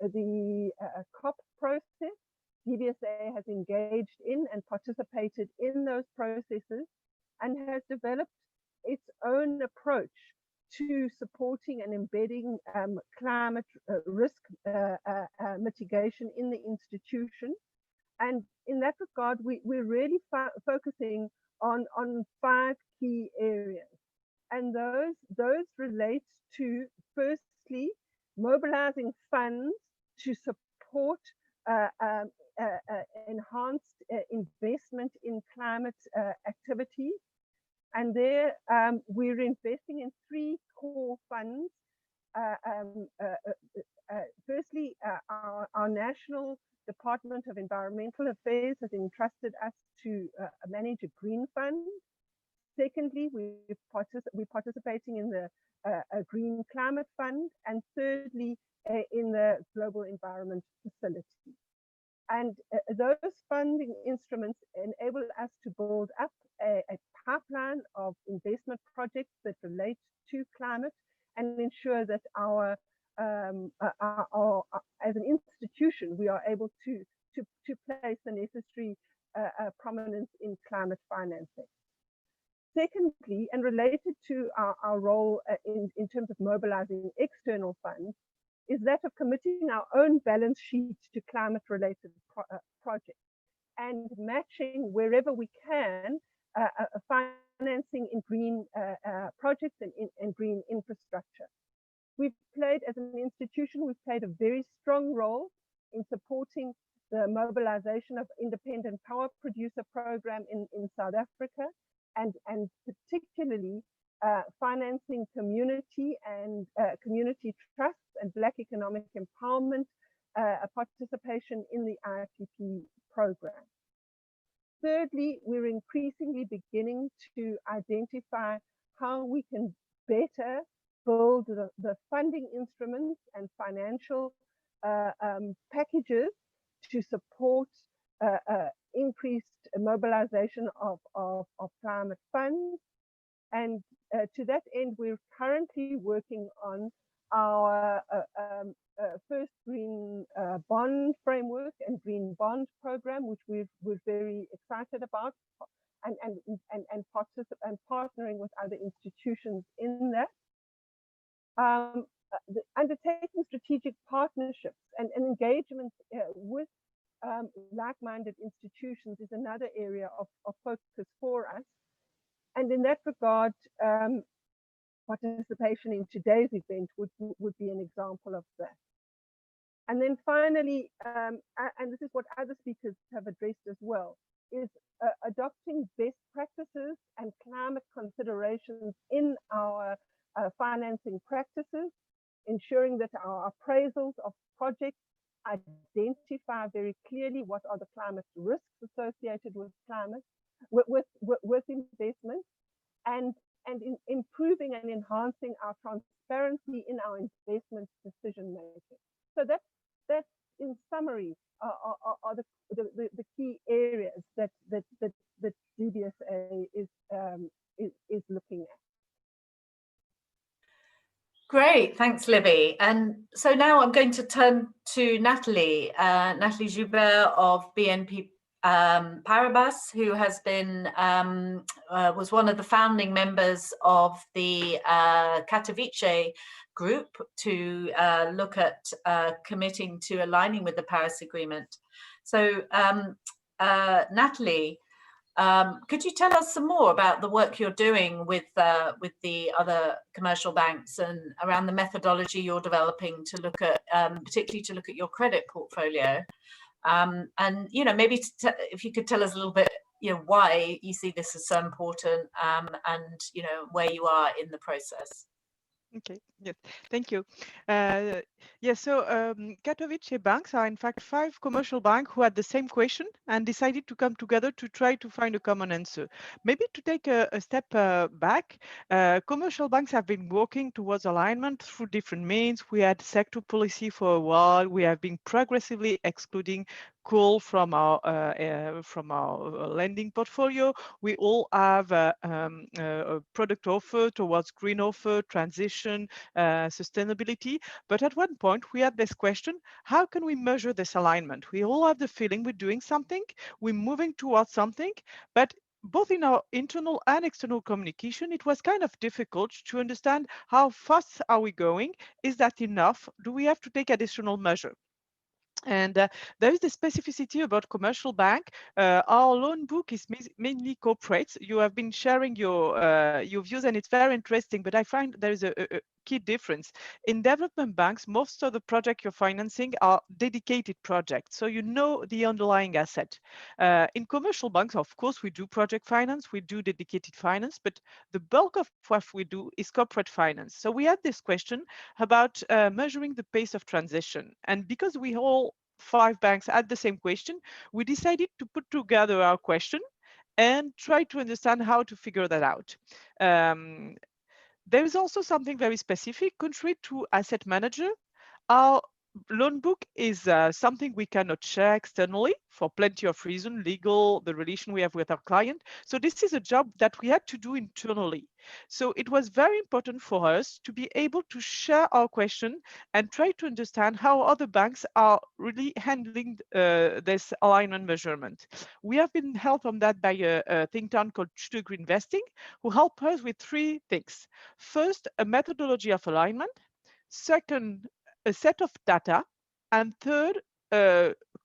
[SPEAKER 6] the COP process, DBSA has engaged in and participated in those processes and has developed its own approach to supporting and embedding climate risk mitigation in the institution. And in that regard, we're really focusing on 5 key areas. And those relate to, firstly, mobilizing funds to support enhanced investment in climate activities. And there we're investing in 3 core funds. Firstly, our National Department of Environmental Affairs has entrusted us to manage a green fund. Secondly, we're participating in the Green Climate Fund. And thirdly, in the Global Environment Facility. And those funding instruments enable us to build up a pipeline of investment projects that relate to climate and ensure that as an institution, we are able to place the necessary prominence in climate financing. Secondly, and related to our role in terms of mobilizing external funds, is that of committing our own balance sheet to climate-related projects and matching wherever we can financing in green projects and green infrastructure. As an institution, we've played a very strong role in supporting the mobilization of independent power producer program in South Africa, and particularly financing community and community trusts and Black economic empowerment participation in the IPP program. Thirdly, we're increasingly beginning to identify how we can better build the funding instruments and financial packages to support increased mobilization of climate funds. And to that end, we're currently working on our first green bond framework and green bond program, which we're very excited about, and partnering with other institutions in that. Undertaking strategic partnerships and engagements with like-minded institutions is another area of focus for us. And in that regard, participation in today's event would be an example of that. And then finally, and this is what other speakers have addressed as well, is adopting best practices and climate considerations in our financing practices, ensuring that our appraisals of projects identify very clearly what are the climate risks associated with climate, with investment, and in improving and enhancing our transparency in our investment decision making. So that's in summary are the key areas that GBSA is looking at.
[SPEAKER 4] Great, thanks, Libby. And so now I'm going to turn to Nathalie, Nathalie Joubert of BNP Paribas, who has been was one of the founding members of the Katowice group to look at committing to aligning with the Paris Agreement. So Nathalie, could you tell us some more about the work you're doing with the other commercial banks and around the methodology you're developing to look at, particularly to look at your credit portfolio? And maybe if you could tell us a little bit, why you see this as so important, and where you are in the process.
[SPEAKER 7] Okay, yes, thank you. Yes, so Katowice banks are in fact 5 commercial banks who had the same question and decided to come together to try to find a common answer. Maybe to take a step back, commercial banks have been working towards alignment through different means. We had sector policy for a while. We have been progressively excluding coal from our lending portfolio. We all have a product offer towards green offer, transition, sustainability. But at one point, we had this question: how can we measure this alignment? We all have the feeling we're doing something, we're moving towards something, but both in our internal and external communication, it was kind of difficult to understand how fast are we going? Is that enough? Do we have to take additional measure? And there is the specificity about commercial bank. Our loan book is mainly corporates. You have been sharing your views, and it's very interesting. But I find there is a key difference. In development banks, most of the project you're financing are dedicated projects, so you know the underlying asset. In commercial banks, of course, we do project finance, we do dedicated finance, but the bulk of what we do is corporate finance. So we had this question about measuring the pace of transition, and because we all 5 banks had the same question, we decided to put together our question and try to understand how to figure that out. There is also something very specific. Contrary to asset manager, our loan book is something we cannot share externally for plenty of reasons, legal, the relation we have with our client. So this is a job that we had to do internally. So it was very important for us to be able to share our question and try to understand how other banks are really handling this alignment measurement. We have been helped on that by a think tank called To Degree Investing, who help us with 3 things. First, a methodology of alignment. Second, a set of data, and third,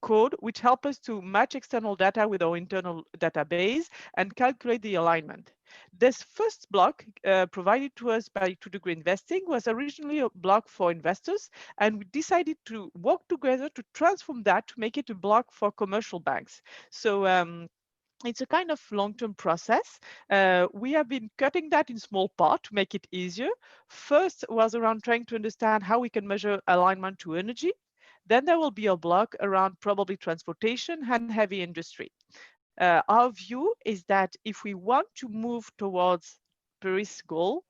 [SPEAKER 7] code, which help us to match external data with our internal database and calculate the alignment. This first block provided to us by To Degree Investing was originally a block for investors, and we decided to work together to transform that to make it a block for commercial banks. So it's a kind of long-term process. We have been cutting that in small parts to make it easier. First was around trying to understand how we can measure alignment to energy. Then there will be a block around probably transportation and heavy industry. Our view is that if we want to move towards Paris goal,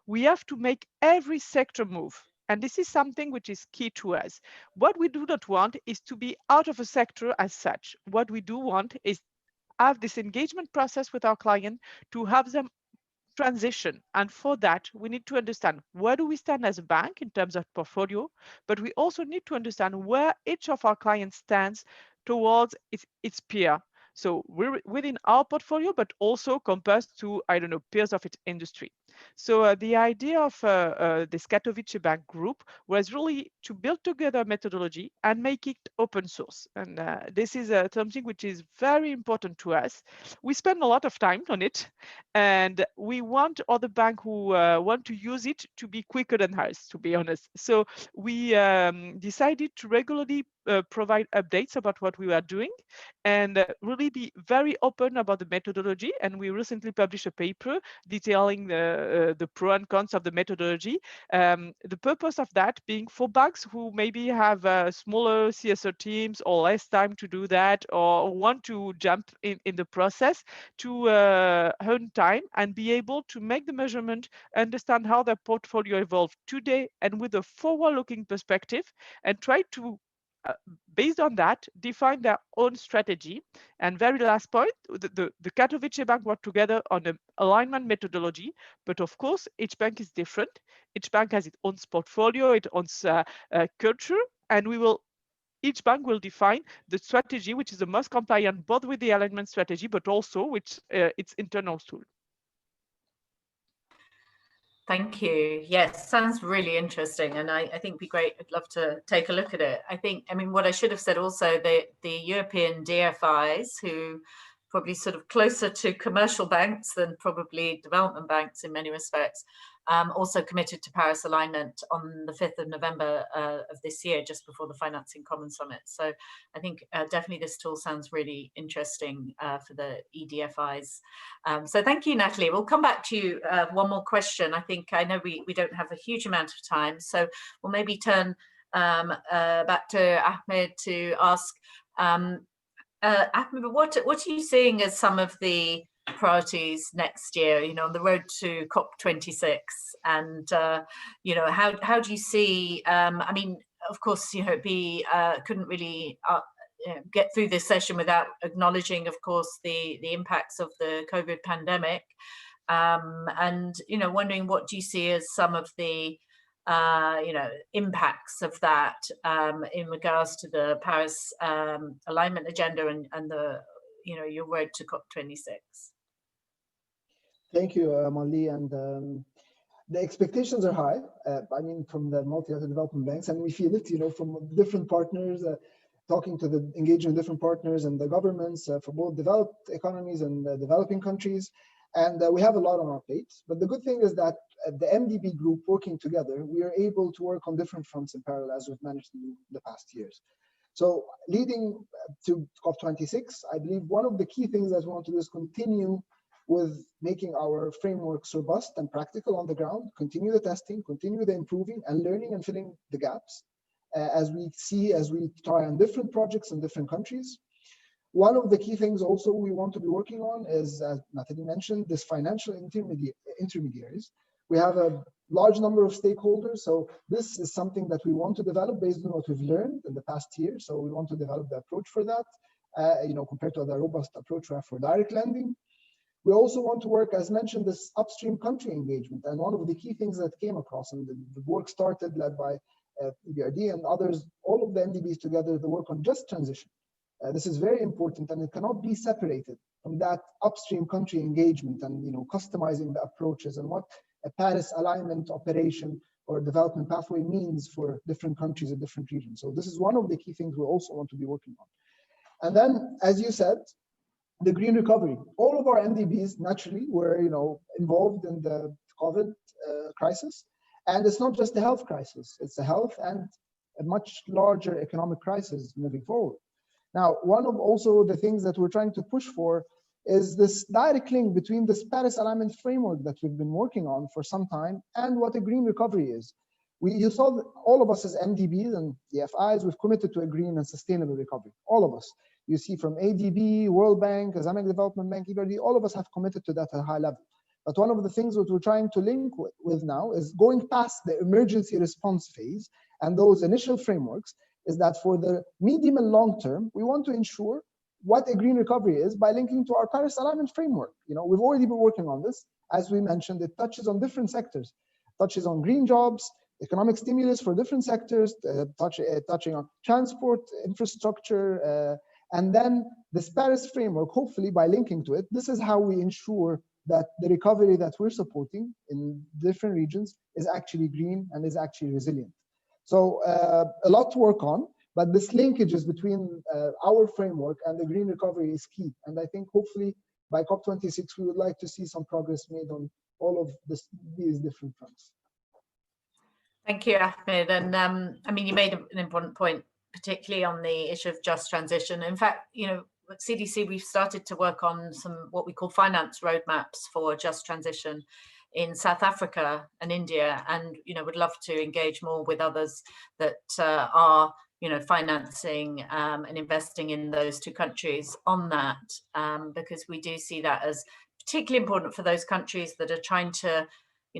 [SPEAKER 7] we have to make every sector move. And this is something which is key to us. What we do not want is to be out of a sector as such. What we do want is have this engagement process with our client to have them transition. And for that, we need to understand where do we stand as a bank in terms of portfolio, but we also need to understand where each of our clients stands towards its peer. So we're within our portfolio, but also compared to, I don't know, peers of its industry. So the idea of this Katowice Bank group was really to build together a methodology and make it open source. And this is something which is very important to us. We spend a lot of time on it, and we want other banks who want to use it to be quicker than us, to be honest. So we decided to regularly provide updates about what we were doing and really be very open about the methodology. And we recently published a paper detailing the pro and cons of the methodology. The purpose of that being for banks who maybe have smaller CSR teams or less time to do that, or want to jump in the process to earn time and be able to make the measurement, understand how their portfolio evolved today and with a forward-looking perspective, and try to based on that, define their own strategy. And very last point, the Katowice Bank worked together on an alignment methodology, but of course, each bank is different. Each bank has its own portfolio, its own culture, and each bank will define the strategy, which is the most compliant, both with the alignment strategy, but also with its internal tool.
[SPEAKER 4] Thank you. Yes, sounds really interesting. And I think it'd be great. I'd love to take a look at it. I mean, what I should have said also, the European DFIs, who probably sort of closer to commercial banks than probably development banks in many respects, also committed to Paris alignment on the 5th of November of this year, just before the Financing Commons Summit. So I think definitely this tool sounds really interesting for the EDFIs. So thank you, Natalie. We'll come back to you. One more question. I know we don't have a huge amount of time, so we'll maybe turn back to Ahmed to ask, Ahmed, what are you seeing as some of the priorities next year, on the road to COP26? And, how do you see, I mean, of course, couldn't really get through this session without acknowledging, of course, the impacts of the COVID pandemic. And, wondering what do you see as some of the impacts of that in regards to the Paris alignment agenda and the, your road to COP26?
[SPEAKER 5] Thank you, Mali. And the expectations are high. I mean, from the multilateral development banks, and we feel it, from different partners, engaging with different partners and the governments for both developed economies and developing countries. And we have a lot on our plates. But the good thing is that the MDB group working together, we are able to work on different fronts in parallel as we've managed to do the past years. So leading to COP26, I believe one of the key things that we want to do is continue with making our frameworks robust and practical on the ground, continue the testing, continue the improving and learning and filling the gaps as we try on different projects in different countries. One of the key things also we want to be working on is, as Nathalie mentioned, this financial intermediaries. We have a large number of stakeholders, so this is something that we want to develop based on what we've learned in the past year. So we want to develop the approach for that, compared to the robust approach we have for direct lending. We also want to work, as mentioned, this upstream country engagement. And one of the key things that came across, and the work started led by EBRD and others, all of the MDBs together, the work on just transition. This is very important, and it cannot be separated from that upstream country engagement and customizing the approaches and what a Paris alignment operation or development pathway means for different countries and different regions. So this is one of the key things we also want to be working on. And then, as you said, the green recovery. All of our MDBs naturally were involved in the COVID crisis. And it's not just the health crisis, it's a health and a much larger economic crisis moving forward. Now, one of also the things that we're trying to push for is this direct link between this Paris alignment framework that we've been working on for some time and what a green recovery is. You saw that all of us as MDBs and DFIs, we've committed to a green and sustainable recovery, all of us. You see from ADB, World Bank, Islamic Development Bank, EBRD, all of us have committed to that at a high level. But one of the things that we're trying to link with now is going past the emergency response phase and those initial frameworks, is that for the medium and long term, we want to ensure what a green recovery is by linking to our Paris alignment framework. We've already been working on this. As we mentioned, it touches on different sectors, touches on green jobs, economic stimulus for different sectors, touching on transport, infrastructure, and then this Paris framework, hopefully by linking to it, this is how we ensure that the recovery that we're supporting in different regions is actually green and is actually resilient. So a lot to work on, but this linkages between our framework and the green recovery is key. And I think hopefully by COP26, we would like to see some progress made on all of these different fronts.
[SPEAKER 4] Thank you, Ahmed. And I mean, you made an important point, particularly on the issue of just transition. In fact, at CDC, we've started to work on some what we call finance roadmaps for just transition in South Africa and India, and would love to engage more with others that are financing and investing in those two countries on that, because we do see that as particularly important for those countries that are trying to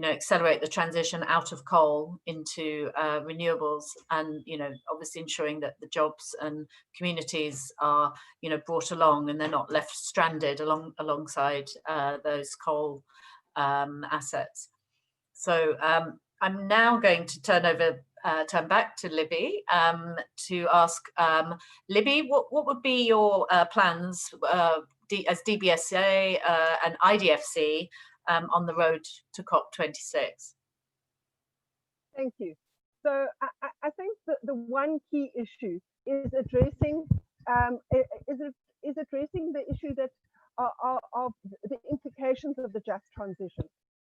[SPEAKER 4] accelerate the transition out of coal into renewables, and obviously ensuring that the jobs and communities are brought along and they're not left stranded alongside those coal assets. So I'm now going to turn back to Libby to ask Libby, what would be your plans as DBSA and IDFC on the road to COP26?
[SPEAKER 6] Thank you. So I think that the one key issue is addressing addressing the issue that of the implications of the just transition,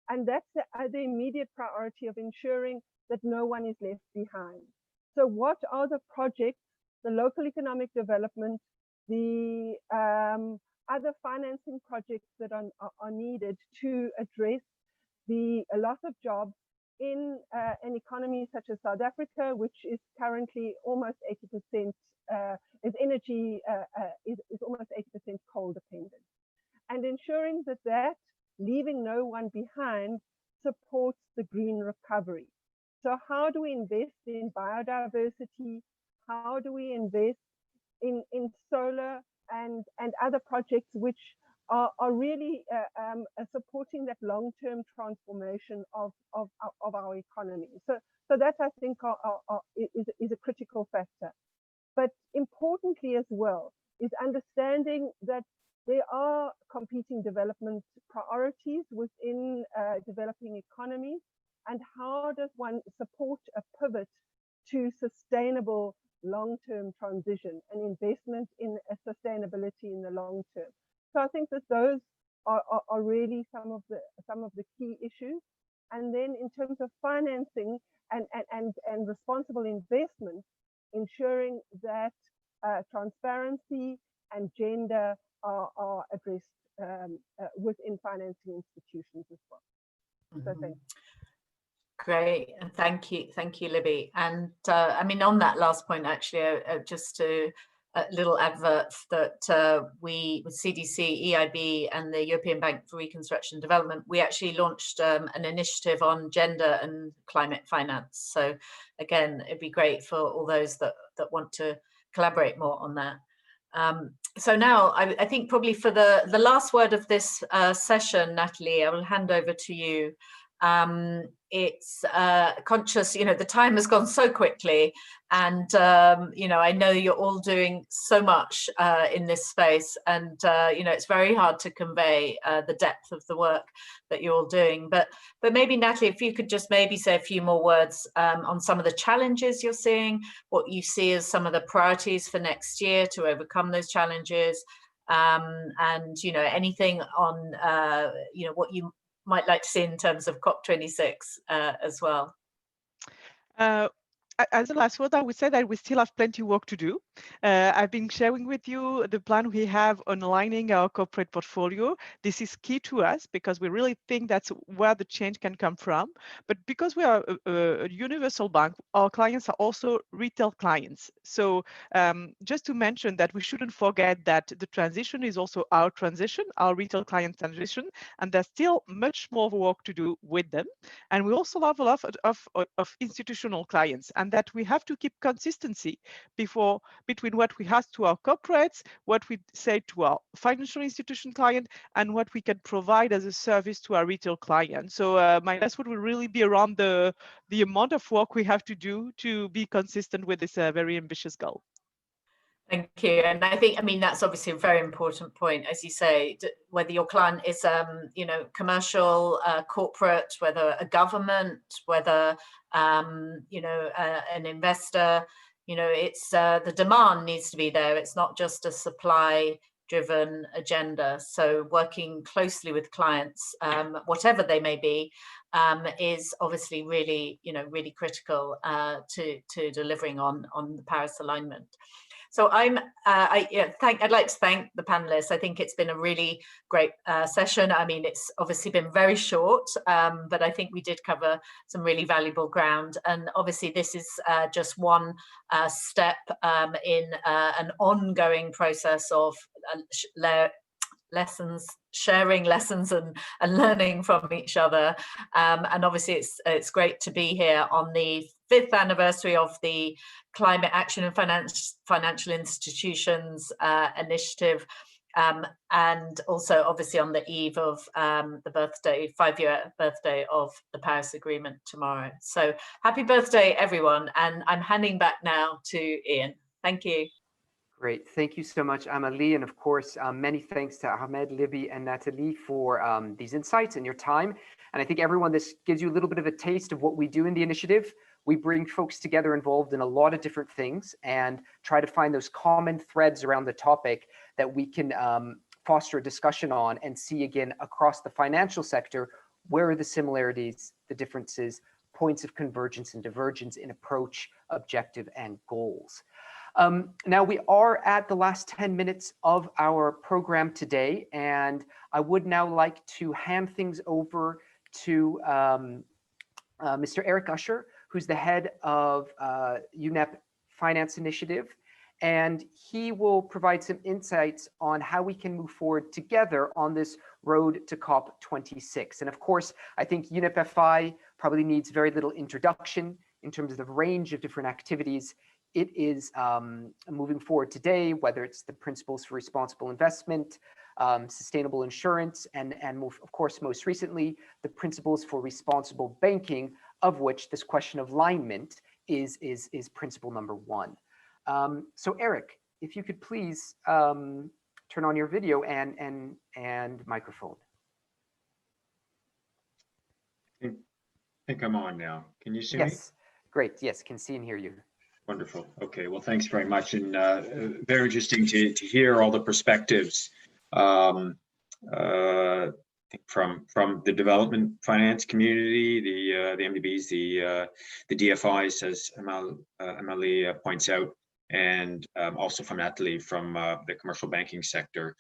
[SPEAKER 6] and that's the immediate priority of ensuring that no one is left behind. So what are the projects, the local economic development, the other financing projects that are needed to address the loss of jobs in an economy such as South Africa, which is currently almost 80% is energy is almost 80% coal dependent, and ensuring that leaving no one behind supports the green recovery. So how do we invest in biodiversity? How do we invest in solar and other projects which are really supporting that long-term transformation of our economy? So that, I think, is a critical factor. But importantly as well is understanding that there are competing development priorities within developing economies, and how does one support a pivot to sustainable long-term transition and investment in sustainability in the long term. So I think that those are really some of the key issues. And then in terms of financing and responsible investment, ensuring that transparency and gender are addressed within financing institutions as well. So thank you.
[SPEAKER 4] Great, and thank you, Libby. And I mean, on that last point, actually, just to a little advert that we, with CDC, EIB, and the European Bank for Reconstruction and Development, we actually launched an initiative on gender and climate finance. So again, it'd be great for all those that want to collaborate more on that. So now I think probably for the last word of this session, Natalie, I will hand over to you. It's conscious, you know, the time has gone so quickly, and you know, I know you're all doing so much in this space, and you know, it's very hard to convey the depth of the work that you're all doing. But maybe, Natalie, if you could just maybe say a few more words on some of the challenges you're seeing, what you see as some of the priorities for next year to overcome those challenges, and you know, anything on you know, what you might like to see in terms of COP26 as well.
[SPEAKER 7] As a last word, I would say that we still have plenty of work to do. I've been sharing with you the plan we have on aligning our corporate portfolio. This is key to us because we really think that's where the change can come from. But because we are a universal bank, our clients are also retail clients. So just to mention that we shouldn't forget that the transition is also our transition, our retail client transition, and there's still much more work to do with them. And we also have a lot of institutional clients, and that we have to keep consistency between what we ask to our corporates, what we say to our financial institution client, and what we can provide as a service to our retail client. So my last word will really be around the amount of work we have to do to be consistent with this very ambitious goal.
[SPEAKER 4] Thank you. And I think, I mean, that's obviously a very important point, as you say, whether your client is, you know, commercial, corporate, whether a government, whether, you know, an investor, you know, it's the demand needs to be there. It's not just a supply-driven agenda. So working closely with clients, whatever they may be, is obviously really, you know, really critical to delivering on the Paris alignment. So I'd like to thank the panelists. I think it's been a really great session. I mean, it's obviously been very short, but I think we did cover some really valuable ground. And obviously this is just one step in an ongoing process of sharing lessons and learning from each other. And obviously it's great to be here on the 5th anniversary of the Climate Action and Financial Institutions Initiative, and also obviously on the eve of the 5-year birthday of the Paris Agreement tomorrow. So happy birthday, everyone. And I'm handing back now to Ian. Thank you.
[SPEAKER 1] Great. Thank you so much, Amélie. And of course, many thanks to Ahmed, Libby, and Natalie for these insights and your time. And I think everyone, this gives you a little bit of a taste of what we do in the initiative. We bring folks together involved in a lot of different things and try to find those common threads around the topic that we can foster a discussion on and see again across the financial sector, where are the similarities, the differences, points of convergence and divergence in approach, objective, and goals. Now we are at the last 10 minutes of our program today, and I would now like to hand things over to Mr. Eric Usher, who's the head of UNEP Finance Initiative, and he will provide some insights on how we can move forward together on this road to COP26. And of course, I think UNEP FI probably needs very little introduction in terms of the range of different activities it is moving forward today, whether it's the principles for responsible investment, sustainable insurance, and of course, most recently, the principles for responsible banking, of which this question of alignment is principle number one. So Eric, if you could please turn on your video and microphone.
[SPEAKER 8] I think I'm on now. Can you see me?
[SPEAKER 1] Yes, great. Yes, can see and hear you.
[SPEAKER 8] Wonderful. Okay, well, thanks very much. And very interesting to hear all the perspectives from the development finance community, the MDBs, the DFIs, as Amalie points out, and also from Natalie from the commercial banking sector.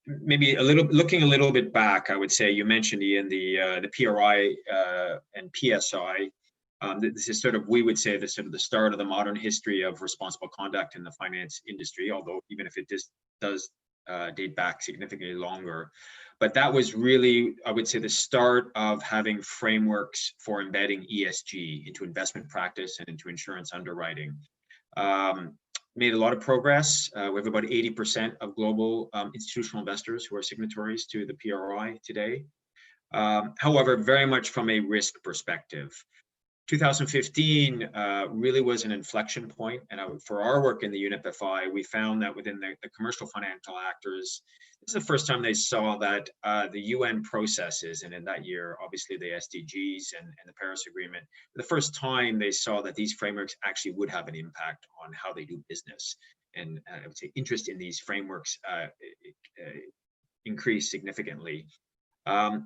[SPEAKER 8] Maybe looking a little bit back, I would say you mentioned, Ian, the PRI and PSI. This is sort of, we would say, the sort of the start of the modern history of responsible conduct in the finance industry, although even if it does date back significantly longer. But that was really, I would say, the start of having frameworks for embedding ESG into investment practice and into insurance underwriting. Made a lot of progress. We have about 80% of global institutional investors who are signatories to the PRI today. However, very much from a risk perspective. 2015 really was an inflection point, and for our work in the UNEP-FI, we found that within the commercial financial actors, this is the first time they saw that the UN processes, and in that year, obviously the SDGs and the Paris Agreement, for the first time they saw that these frameworks actually would have an impact on how they do business. And I would say interest in these frameworks increased significantly. Now,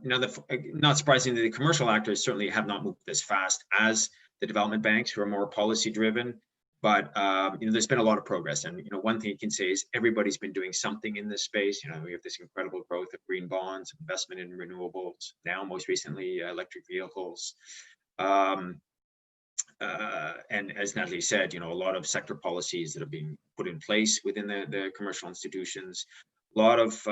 [SPEAKER 8] not surprisingly, the commercial actors certainly have not moved as fast as the development banks, who are more policy driven. But there's been a lot of progress, and one thing you can say is everybody's been doing something in this space. We have this incredible growth of green bonds, investment in renewables. Now, most recently, electric vehicles. And as Natalie said, a lot of sector policies that are being put in place within the commercial institutions. A lot of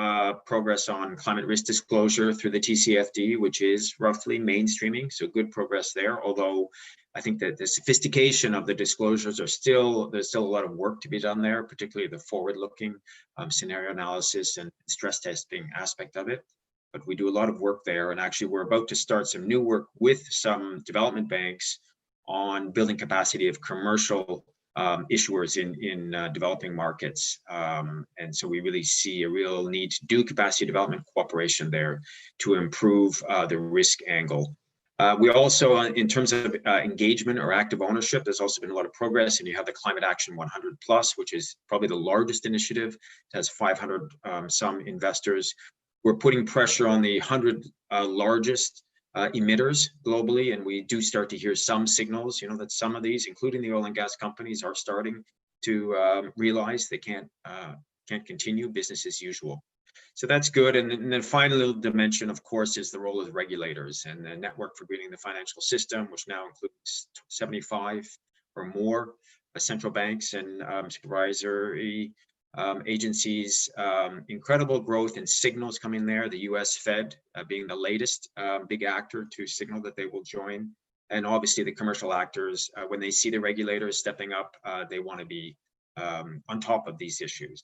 [SPEAKER 8] progress on climate risk disclosure through the TCFD, which is roughly mainstreaming, so good progress there. Although I think that the sophistication of the disclosures there's still a lot of work to be done there, particularly the forward-looking scenario analysis and stress testing aspect of it. But we do a lot of work there, and actually we're about to start some new work with some development banks on building capacity of commercial issuers in developing markets. And so we really see a real need to do capacity development cooperation there to improve the risk angle. We also, in terms of engagement or active ownership, there's also been a lot of progress, and you have the Climate Action 100 Plus, which is probably the largest initiative. It has 500 some investors. We're putting pressure on the 100 largest emitters globally, and we do start to hear some signals, that some of these, including the oil and gas companies, are starting to realize they can't continue business as usual. So that's good. And then the final dimension, of course, is the role of regulators and the Network for Greening the Financial System, which now includes 75 or more central banks and supervisory agencies. Incredible growth and signals coming there. The US Fed being the latest big actor to signal that they will join. And obviously the commercial actors, when they see the regulators stepping up, they want to be on top of these issues.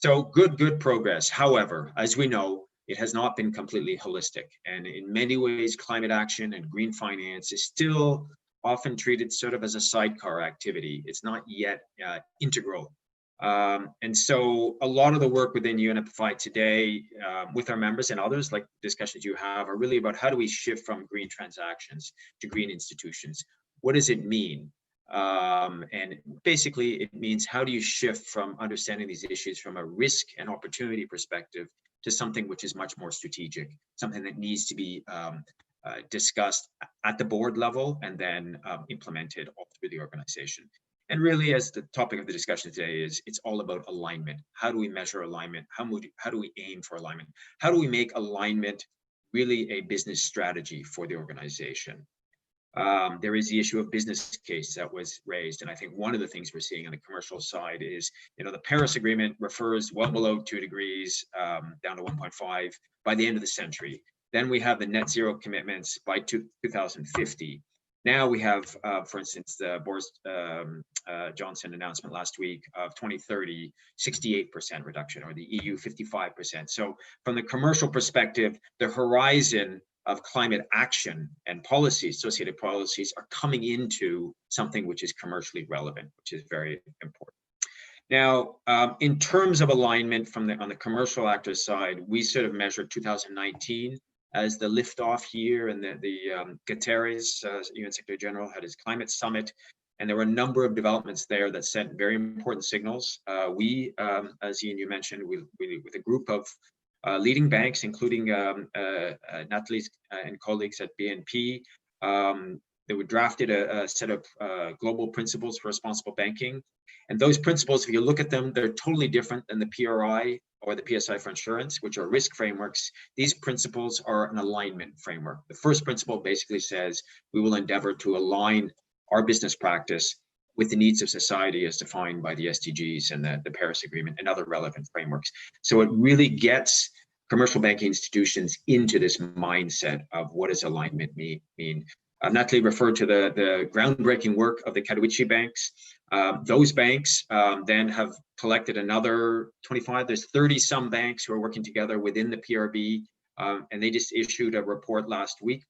[SPEAKER 8] So good progress. However, as we know, it has not been completely holistic. And in many ways, climate action and green finance is still often treated sort of as a sidecar activity. It's not yet integral. And so a lot of the work within UNEP-FI today with our members and others, like discussions you have, are really about how do we shift from green transactions to green institutions? What does it mean? And basically it means, how do you shift from understanding these issues from a risk and opportunity perspective to something which is much more strategic, something that needs to be discussed at the board level and then implemented all through the organization. And really, as the topic of the discussion today is, it's all about alignment. How do we measure alignment? How do we aim for alignment? How do we make alignment really a business strategy for the organization? There is the issue of business case that was raised. And I think one of the things we're seeing on the commercial side is, the Paris Agreement refers well below 2 degrees, down to 1.5 by the end of the century. Then we have the net zero commitments by 2050. Now we have, for instance, the Boris Johnson announcement last week of 2030, 68% reduction, or the EU 55%. So from the commercial perspective, the horizon of climate action and policies, associated policies, are coming into something which is commercially relevant, which is very important. Now, in terms of alignment on the commercial actors side, we sort of measured 2019 as the liftoff year, and Guterres, UN Secretary General, had his climate summit, and there were a number of developments there that sent very important signals. We, as Ian, you mentioned, we with a group of leading banks, including Natalie's and colleagues at BNP, they were drafted a set of global principles for responsible banking. And those principles, if you look at them, they're totally different than the PRI or the PSI for insurance, which are risk frameworks. These principles are an alignment framework. The first principle basically says we will endeavor to align our business practice with the needs of society as defined by the SDGs and the Paris Agreement and other relevant frameworks. So it really gets commercial banking institutions into this mindset of what does alignment mean. Natalie referred to the groundbreaking work of the Katowice banks. Those banks then have collected another 25, there's 30 some banks who are working together within the PRB, and they just issued a report last week,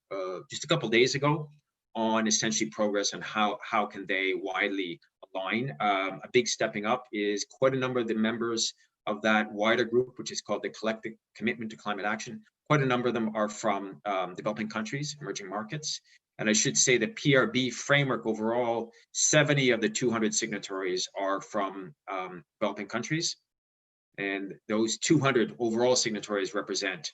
[SPEAKER 8] just a couple of days ago, on essentially progress and how can they widely align. A big stepping up is quite a number of the members of that wider group, which is called the Collective Commitment to Climate Action. Quite a number of them are from developing countries, emerging markets. And I should say the PRB framework overall, 70 of the 200 signatories are from developing countries. And those 200 overall signatories represent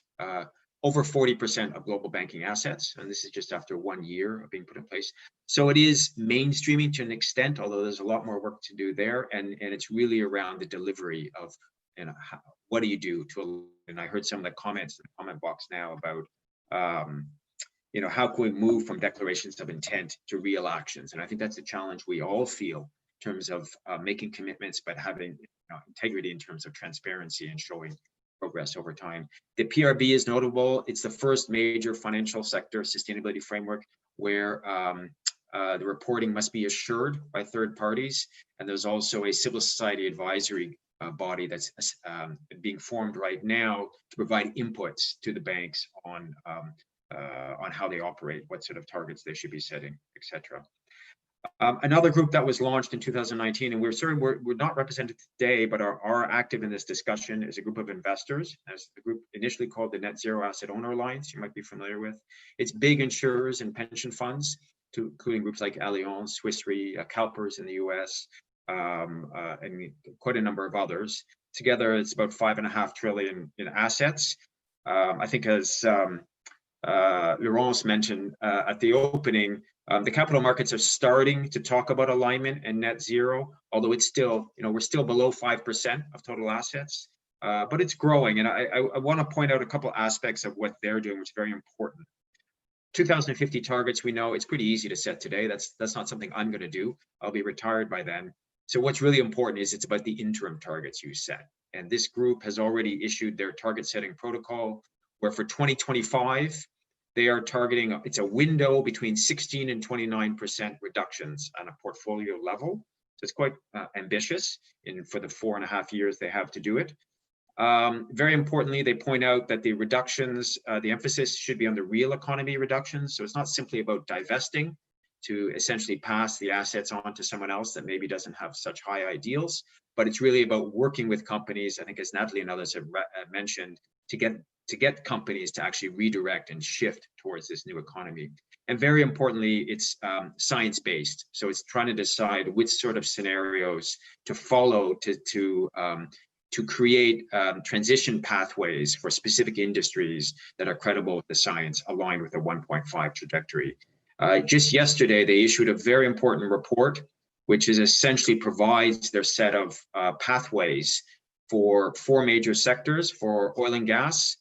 [SPEAKER 8] over 40% of global banking assets. And this is just after 1 year of being put in place. So it is mainstreaming to an extent, although there's a lot more work to do there. And it's really around the delivery of, what do you do to, and I heard some of the comments in the comment box now about, how can we move from declarations of intent to real actions? And I think that's a challenge we all feel in terms of making commitments, but having integrity in terms of transparency and showing progress over time. The PRB is notable. It's the first major financial sector sustainability framework where the reporting must be assured by third parties. And there's also a civil society advisory body that's being formed right now to provide inputs to the banks on how they operate, what sort of targets they should be setting, etc. Another group that was launched in 2019, and we're not represented today, but are active in this discussion, is a group of investors, as the group initially called the Net Zero Asset Owner Alliance, you might be familiar with. It's big insurers and pension funds, including groups like Allianz, Swiss Re, CalPERS in the US, and quite a number of others. Together, it's about $5.5 trillion in assets. I think as Laurence mentioned at the opening, the capital markets are starting to talk about alignment and net zero, although it's still, we're still below 5% of total assets, but it's growing. And I want to point out a couple aspects of what they're doing, which is very important. 2050 targets, we know it's pretty easy to set today. That's not something I'm going to do. I'll be retired by then. So what's really important is it's about the interim targets you set. And this group has already issued their target setting protocol, where for 2025, they are targeting, it's a window between 16 and 29% reductions on a portfolio level. So it's quite ambitious for the 4.5 years they have to do it. Very importantly, they point out that the reductions, the emphasis should be on the real economy reductions. So it's not simply about divesting to essentially pass the assets on to someone else that maybe doesn't have such high ideals, but it's really about working with companies, I think as Natalie and others have mentioned, to get companies to actually redirect and shift towards this new economy. And very importantly, it's science-based. So it's trying to decide which sort of scenarios to follow to create transition pathways for specific industries that are credible with the science, aligned with the 1.5 trajectory. Just yesterday, they issued a very important report, which is essentially provides their set of pathways for 4 major sectors: for oil and gas,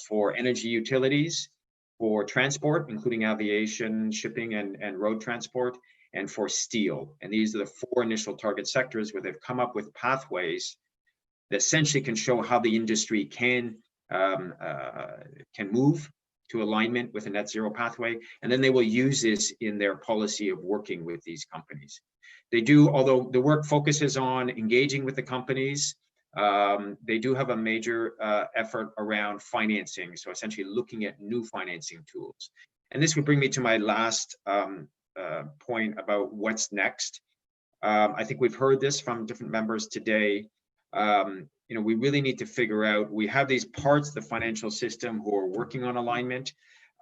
[SPEAKER 8] for energy utilities, for transport, including aviation, shipping, and road transport, and for steel. And these are the 4 initial target sectors where they've come up with pathways that essentially can show how the industry can move to alignment with a net zero pathway. And then they will use this in their policy of working with these companies. They do, although the work focuses on engaging with the companies, they do have a major effort around financing. So essentially looking at new financing tools. And this would bring me to my last point about what's next. I think we've heard this from different members today. We really need to figure out, we have these parts of the financial system who are working on alignment.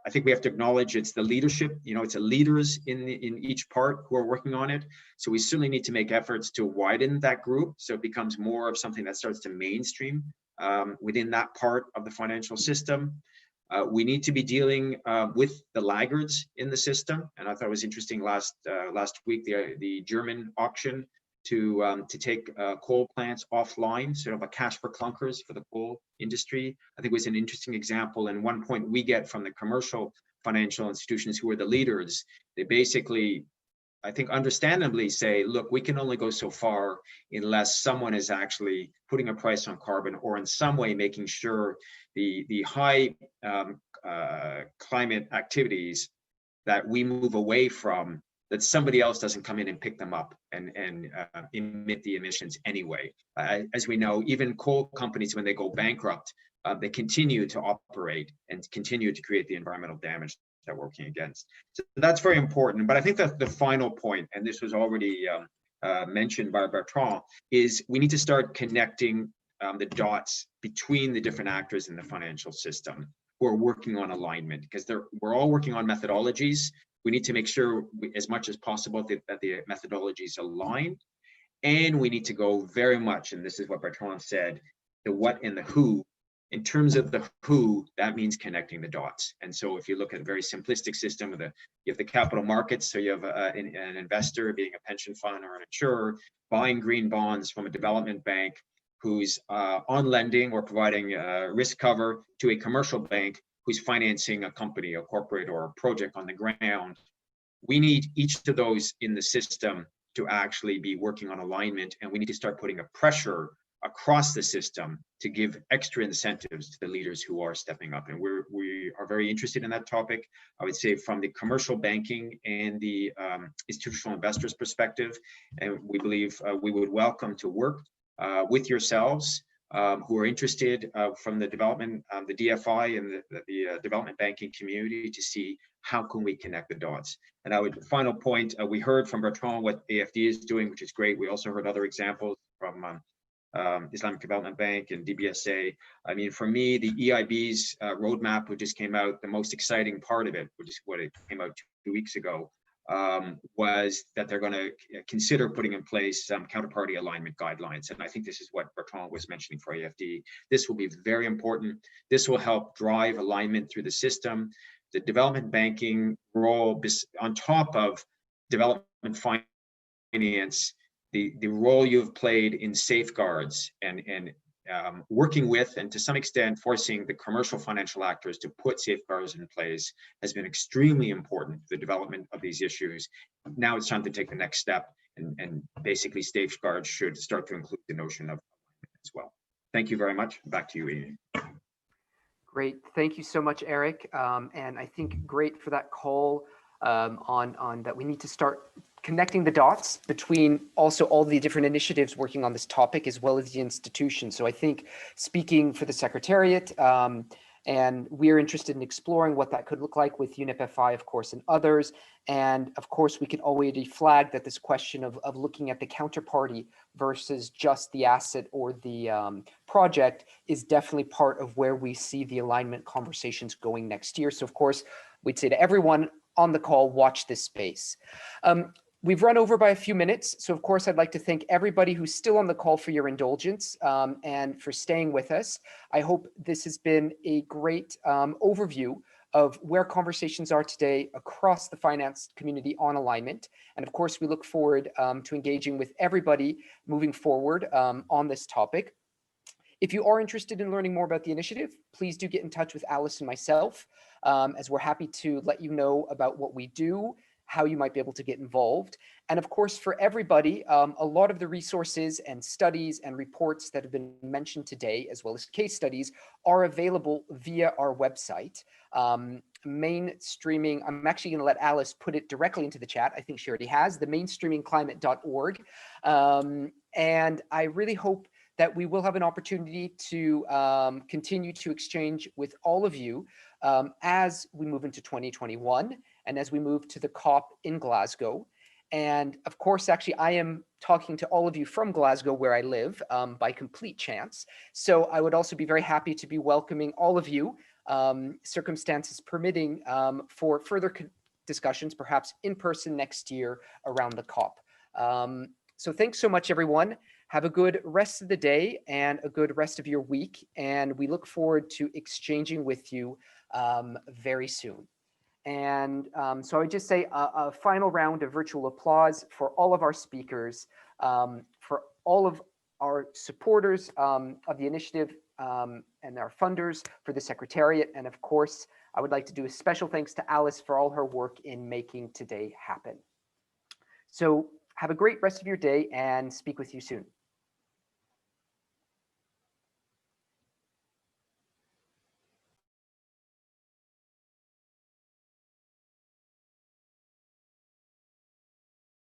[SPEAKER 8] I think we have to acknowledge it's the leadership, it's the leaders in each part who are working on it. So we certainly need to make efforts to widen that group so it becomes more of something that starts to mainstream within that part of the financial system. We need to be dealing with the laggards in the system. And I thought it was interesting last week, the German auction to take coal plants offline, sort of a cash for clunkers for the coal industry. I think was an interesting example. And one point we get from the commercial financial institutions who are the leaders, they basically, I think understandably say, look, we can only go so far unless someone is actually putting a price on carbon or in some way making sure the high climate activities that we move away from, that somebody else doesn't come in and pick them up and emit the emissions anyway. As we know, even coal companies, when they go bankrupt, they continue to operate and continue to create the environmental damage that we're working against. So that's very important. But I think that the final point, and this was already mentioned by Bertrand, is we need to start connecting the dots between the different actors in the financial system who are working on alignment, because we're all working on methodologies. We need to make sure as much as possible that the methodologies align. And we need to go very much, and this is what Bertrand said, the what and the who. In terms of the who, that means connecting the dots. And so if you look at a very simplistic system, you have the capital markets, so you have an investor, being a pension fund or an insurer, buying green bonds from a development bank who's on lending or providing risk cover to a commercial bank who's financing a company, a corporate or a project on the ground. We need each of those in the system to actually be working on alignment, and we need to start putting a pressure across the system to give extra incentives to the leaders who are stepping up. And we are very interested in that topic. I would say from the commercial banking and the institutional investors perspective, and we believe we would welcome to work with yourselves who are interested from the development, the DFI and the development banking community to see how can we connect the dots. And I would, final point, we heard from Bertrand what AFD is doing, which is great. We also heard other examples from Islamic Development Bank and DBSA. I mean, for me, the EIB's roadmap, which just came out, the most exciting part of it, which is what it came out 2 weeks ago, was that they're going to consider putting in place some counterparty alignment guidelines. And I think this is what Bertrand was mentioning for AFD. This will be very important. This will help drive alignment through the system. The development banking role, on top of development finance, the role you've played in safeguards and working with, and to some extent forcing the commercial financial actors to put safeguards in place has been extremely important for the development of these issues. Now it's time to take the next step, and basically safeguards should start to include the notion of as well. Thank you very much. Back to you, Ian.
[SPEAKER 1] Great. Thank you so much, Eric. And I think great for that call on that we need to start connecting the dots between also all the different initiatives working on this topic as well as the institutions. So I think speaking for the Secretariat, and we're interested in exploring what that could look like with UNEP-FI, of course, and others. And of course, we can already flag that this question of looking at the counterparty versus just the asset or the project is definitely part of where we see the alignment conversations going next year. So of course, we'd say to everyone on the call, watch this space. We've run over by a few minutes. So of course, I'd like to thank everybody who's still on the call for your indulgence and for staying with us. I hope this has been a great overview of where conversations are today across the finance community on alignment. And of course, we look forward to engaging with everybody moving forward on this topic. If you are interested in learning more about the initiative, please do get in touch with Alice and myself, as we're happy to let you know about what we do, how you might be able to get involved. And of course, for everybody, a lot of the resources and studies and reports that have been mentioned today, as well as case studies, are available via our website. Mainstreaming, I'm actually going to let Alice put it directly into the chat. I think she already has, the mainstreamingclimate.org. And I really hope that we will have an opportunity to continue to exchange with all of you as we move into 2021 and as we move to the COP in Glasgow. And of course, actually, I am talking to all of you from Glasgow, where I live, by complete chance. So I would also be very happy to be welcoming all of you, circumstances permitting, for further discussions, perhaps in person next year around the COP. So thanks so much, everyone. Have a good rest of the day and a good rest of your week. And we look forward to exchanging with you very soon. And so I would just say a final round of virtual applause for all of our speakers, for all of our supporters of the initiative, and our funders, for the Secretariat. And of course, I would like to do a special thanks to Alice for all her work in making today happen. So have a great rest of your day and speak with you soon.